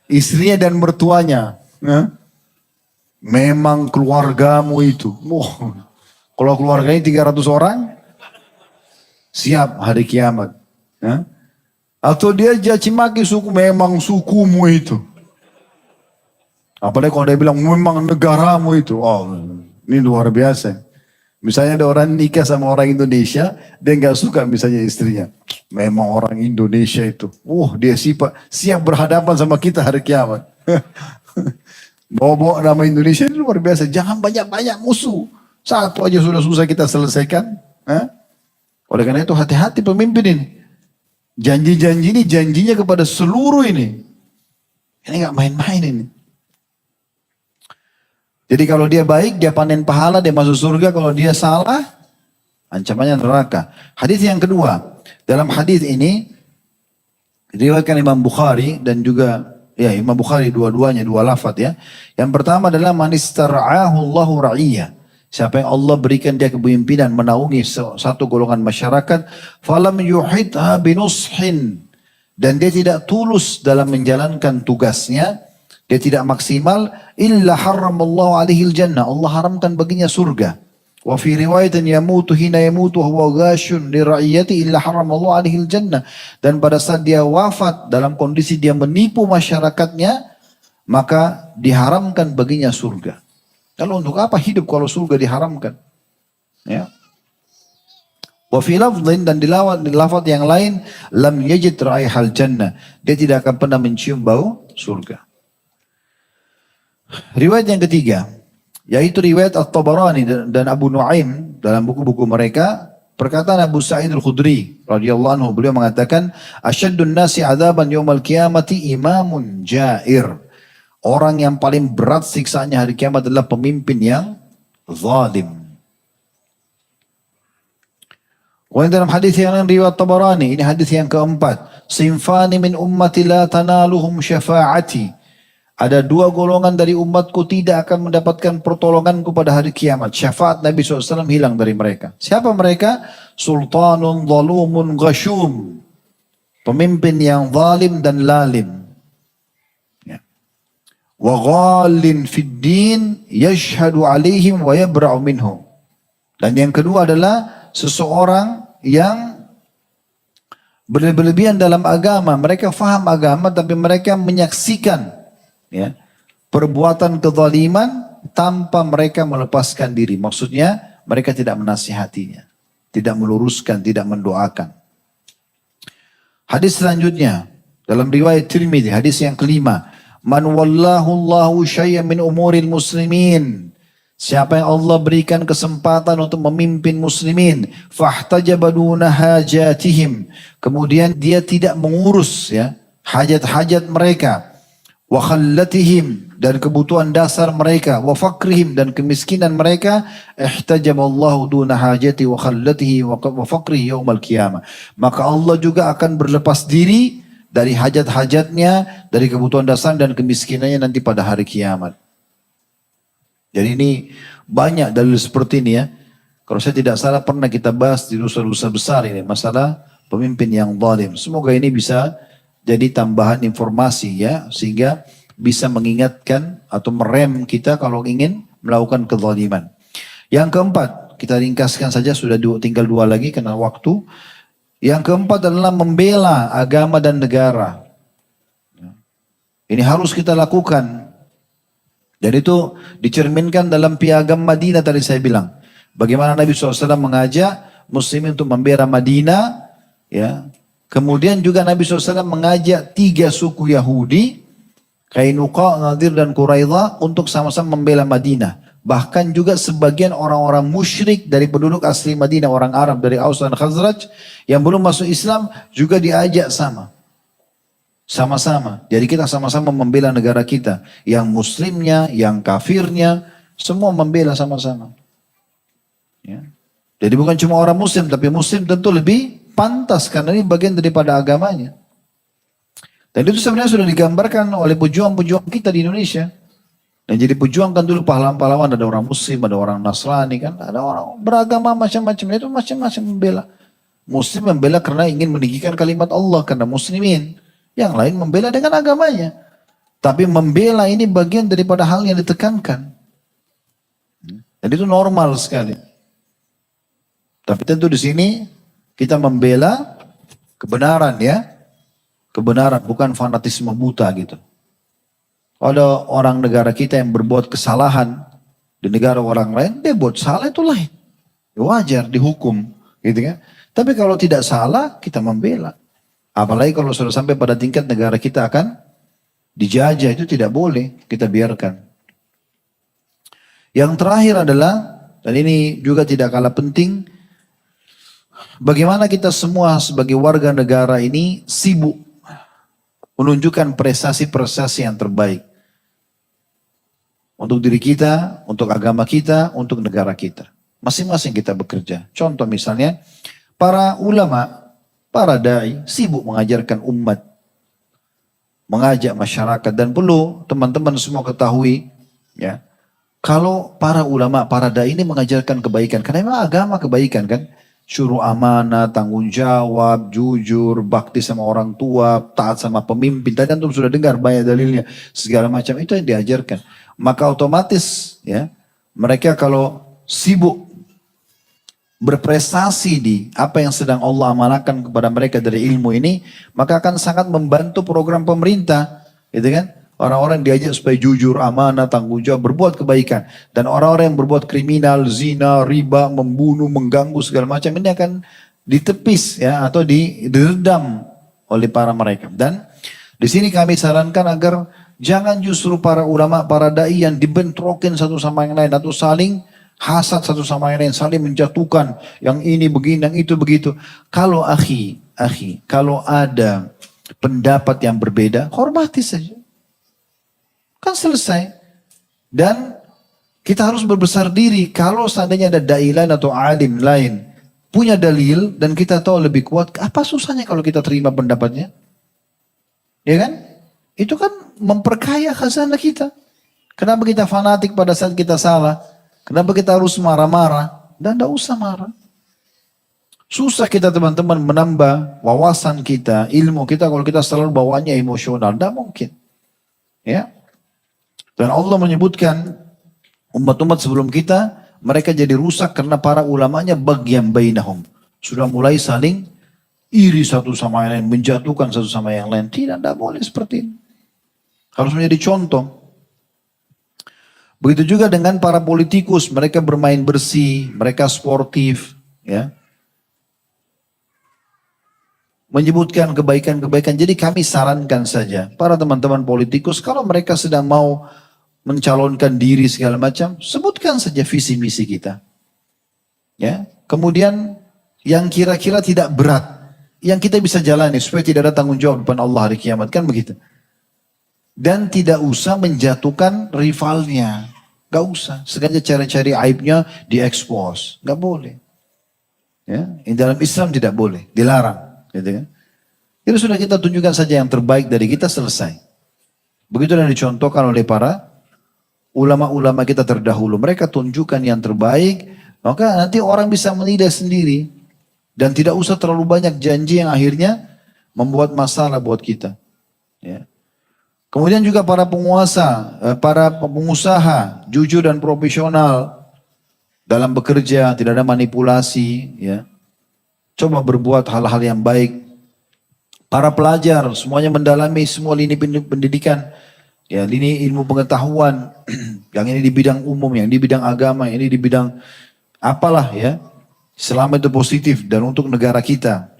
3. Istrinya dan mertuanya. Memang keluargamu itu. Kalau keluarganya 300 orang, siap hari kiamat. Atau dia caci maki suku, memang sukumu itu. Apalagi kalau dia bilang memang negaramu itu. Oh, ini luar biasa. Misalnya ada orang nikah sama orang Indonesia, dia nggak suka misalnya istrinya. Memang orang Indonesia itu. Dia siap berhadapan sama kita hari kiamat. Bawa-bawa nama Indonesia ini luar biasa. Jangan banyak-banyak musuh. Satu aja sudah susah kita selesaikan. Oleh karena itu hati-hati pemimpin ini. Janji-janji ini janjinya kepada seluruh ini. Ini gak main-main ini. Jadi kalau dia baik, dia panen pahala, dia masuk surga. Kalau dia salah, ancamannya neraka. Hadis yang kedua. Dalam hadis ini, diriwayatkan Imam Bukhari dan juga, ya Imam Bukhari dua-duanya, 2 lafaz ya. Yang pertama adalah manistar'ahu Allahu ra'iyah. Siapa yang Allah berikan dia kepemimpinan menaungi satu golongan masyarakat, falam yuhitha binushin, dan dia tidak tulus dalam menjalankan tugasnya, dia tidak maksimal, illa haramallahu alaihi jannah, Allah haramkan baginya surga. Wa fi riwayatin yamutu hina yamutu huwa ghashun li ra'iyati illa haramallahu alaihi jannah, dan pada saat dia wafat dalam kondisi dia menipu masyarakatnya, maka diharamkan baginya surga. Kalau untuk apa hidup kalau surga diharamkan? Ya. Wa fi lafdhin, dan di lafaz yang lain, lam yajid raihal jannah, dia tidak akan pernah mencium bau surga. Riwayat yang ketiga, yaitu riwayat At-Tabarani dan Abu Nuaim dalam buku-buku mereka, Perkataan Abu Sa'id Al-Khudri radhiyallahu anhu, beliau mengatakan, "Asyaddun nasi 'adzaban yaumal qiyamati imamun jair." Orang yang paling berat siksaannya hari kiamat adalah pemimpin yang zalim. Kemudian dalam hadis yang lain riwayat Tabarani, ini hadis yang keempat, "Sinfani min ummati la tanaluhum syafa'ati." Ada dua golongan dari umatku tidak akan mendapatkan pertolonganku pada hari kiamat. Syafaat Nabi SAW hilang dari mereka. Siapa mereka? Sultanun zalumun ghashum. Pemimpin yang zalim dan lalim. Ya. Wa ghalin fid din yashhadu alaihim wa yabra'u minhum. Dan yang kedua adalah seseorang yang berlebihan dalam agama. Mereka faham agama tapi mereka menyaksikan, ya, perbuatan kezaliman tanpa mereka melepaskan diri. Maksudnya mereka tidak menasihatinya, tidak meluruskan, tidak mendoakan. Hadis selanjutnya dalam riwayat Tirmidzi, hadis yang kelima, "Man wallahu Allahu syai'an min umuril muslimin." Siapa yang Allah berikan kesempatan untuk memimpin muslimin, fahtajaba duna hajatihim, kemudian dia tidak mengurus, ya, hajat-hajat mereka, wa khallatihim, dan kebutuhan dasar mereka, wa fakrihim, dan kemiskinan mereka, ihtajaba Allahu duna hajati wa khallatihi wa fakrihi yaumal qiyamah. Maka Allah juga akan berlepas diri dari hajat-hajatnya, dari kebutuhan dasar dan kemiskinannya nanti pada hari kiamat. Jadi ini banyak dalil seperti ini, ya. Kalau saya tidak salah pernah kita bahas di dosa-dosa besar ini, masalah pemimpin yang zalim. Semoga ini bisa jadi tambahan informasi, ya, sehingga bisa mengingatkan atau merem kita kalau ingin melakukan kezaliman. Yang keempat, kita ringkaskan saja, sudah tinggal dua lagi karena waktu. Yang keempat adalah membela agama dan negara. Ini harus kita lakukan. Dan itu dicerminkan dalam piagam Madinah tadi saya bilang. Bagaimana Nabi SAW mengajak muslimin untuk membela Madinah, ya. Kemudian juga Nabi SAW mengajak 3 suku Yahudi, Qainuqa, Nadir, dan Quraidah, untuk sama-sama membela Madinah. Bahkan juga sebagian orang-orang musyrik dari penduduk asli Madinah, orang Arab dari Aus dan Khazraj, yang belum masuk Islam juga diajak sama-sama. Jadi kita sama-sama membela negara kita. Yang muslimnya, yang kafirnya, semua membela sama-sama. Ya. Jadi bukan cuma orang muslim, tapi muslim tentu lebih pantas karena ini bagian daripada agamanya. Dan itu sebenarnya sudah digambarkan oleh pejuang-pejuang kita di Indonesia. Dan jadi pejuang kan dulu pahlawan-pahlawan, ada orang muslim, ada orang Nasrani, kan, ada orang beragama macam-macam, itu macam-macam membela. Muslim membela karena ingin meninggikan kalimat Allah karena muslimin. Yang lain membela dengan agamanya. Tapi membela ini bagian daripada hal yang ditekankan. Dan itu normal sekali. Tapi tentu di sini kita membela kebenaran, ya. Kebenaran, bukan fanatisme buta gitu. Ada orang negara kita yang berbuat kesalahan di negara orang lain, dia buat salah itu lain. Wajar dihukum, gitu kan. Tapi kalau tidak salah, kita membela. Apalagi kalau sudah sampai pada tingkat negara kita akan dijajah, itu tidak boleh kita biarkan. Yang terakhir adalah, dan ini juga tidak kalah penting, bagaimana kita semua sebagai warga negara ini sibuk menunjukkan prestasi-prestasi yang terbaik. Untuk diri kita, untuk agama kita, untuk negara kita. Masing-masing kita bekerja. Contoh misalnya, para ulama, para da'i sibuk mengajarkan umat, mengajak masyarakat, dan perlu teman-teman semua ketahui, ya, kalau para ulama, para da'i ini mengajarkan kebaikan, karena memang agama kebaikan kan, suruh amanah, tanggung jawab, jujur, bakti sama orang tua, taat sama pemimpin. Tadi antum sudah dengar banyak dalilnya, segala macam itu yang diajarkan. Maka otomatis, ya, mereka kalau sibuk berprestasi di apa yang sedang Allah amanahkan kepada mereka dari ilmu ini, maka akan sangat membantu program pemerintah, gitu kan? Orang-orang diajak supaya jujur, amanah, tanggung jawab, berbuat kebaikan. Dan orang-orang yang berbuat kriminal, zina, riba, membunuh, mengganggu segala macam ini akan ditepis, ya, atau diredam oleh para mereka. Dan di sini kami sarankan agar jangan justru para ulama, para dai yang dibentrokin satu sama yang lain atau saling hasad satu sama yang lain, saling menjatuhkan, yang ini begini, yang itu begitu. Kalau kalau ada pendapat yang berbeda, hormati saja. Kan selesai. Dan kita harus berbesar diri kalau seandainya ada dai lain atau alim lain punya dalil dan kita tahu lebih kuat, apa susahnya kalau kita terima pendapatnya? Ya kan? Itu kan memperkaya khazanah kita. Kenapa kita fanatik pada saat kita salah? Kenapa kita harus marah-marah? Dan tidak usah marah. Susah kita teman-teman menambah wawasan kita, ilmu kita kalau kita selalu bawaannya emosional. Tidak mungkin. Ya. Dan Allah menyebutkan umat-umat sebelum kita, mereka jadi rusak karena para ulamanya bagian bainahum. Sudah mulai saling iri satu sama yang lain, menjatuhkan satu sama yang lain. Tidak boleh seperti ini. Harus menjadi contoh. Begitu juga dengan para politikus, mereka bermain bersih, mereka sportif, ya. Menyebutkan kebaikan-kebaikan. Jadi kami sarankan saja, para teman-teman politikus, kalau mereka sedang mau mencalonkan diri segala macam, sebutkan saja visi misi kita. Ya. Kemudian yang kira-kira tidak berat, yang kita bisa jalani supaya tidak ada tanggung jawab depan Allah hari kiamat, kan begitu. Dan tidak usah menjatuhkan rivalnya. Gak usah. Sengaja cari-cari aibnya diekspos. Gak boleh. Ya. Dalam Islam tidak boleh. Dilarang. Gitu kan. Jadi sudah kita tunjukkan saja yang terbaik dari kita, selesai. Begitu yang dicontohkan oleh para ulama-ulama kita terdahulu. Mereka tunjukkan yang terbaik. Maka nanti orang bisa menilai sendiri. Dan tidak usah terlalu banyak janji yang akhirnya membuat masalah buat kita. Ya. Kemudian juga para penguasa, para pengusaha, jujur dan profesional dalam bekerja, tidak ada manipulasi. Ya. Coba berbuat hal-hal yang baik. Para pelajar, semuanya mendalami semua lini pendidikan. Ya, lini ilmu pengetahuan. Yang ini di bidang umum, yang di bidang agama, yang ini di bidang apalah ya. Selama itu positif dan untuk negara kita.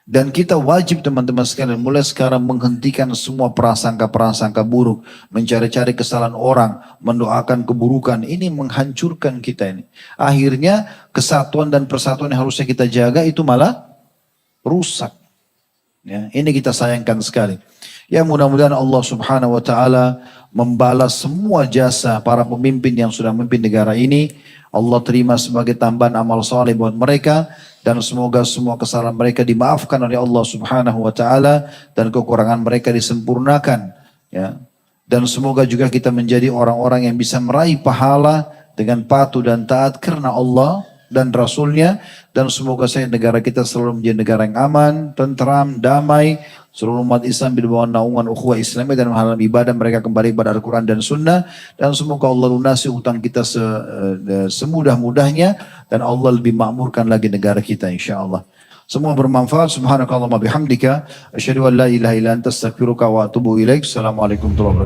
Dan kita wajib teman-teman sekalian mulai sekarang menghentikan semua prasangka-prasangka buruk. Mencari-cari kesalahan orang, mendoakan keburukan. Ini menghancurkan kita ini. Akhirnya kesatuan dan persatuan yang harusnya kita jaga itu malah rusak. Ya, ini kita sayangkan sekali. Ya mudah-mudahan Allah subhanahu wa ta'ala membalas semua jasa para pemimpin yang sudah memimpin negara ini. Allah terima sebagai tambahan amal soleh buat mereka. Dan semoga semua kesalahan mereka dimaafkan oleh Allah subhanahu wa ta'ala. Dan kekurangan mereka disempurnakan. Ya. Dan semoga juga kita menjadi orang-orang yang bisa meraih pahala dengan patuh dan taat karena Allah dan Rasulnya. Dan semoga negara kita selalu menjadi negara yang aman, tentram, damai. Seluruh umat Islam di bawah naungan ukhuwah Islamiyah dan hal ibadah mereka kembali pada Al-Quran dan Sunnah. Dan semoga Allah lunasi hutang kita semudah-mudahnya. Dan Allah lebih makmurkan lagi negara kita insyaAllah. Semua bermanfaat. Subhanakallahumma bihamdika. Asyhadu an la ilaha illa anta astaghfiruka wa atubu ilaik. Assalamualaikum warahmatullahi wabarakatuh.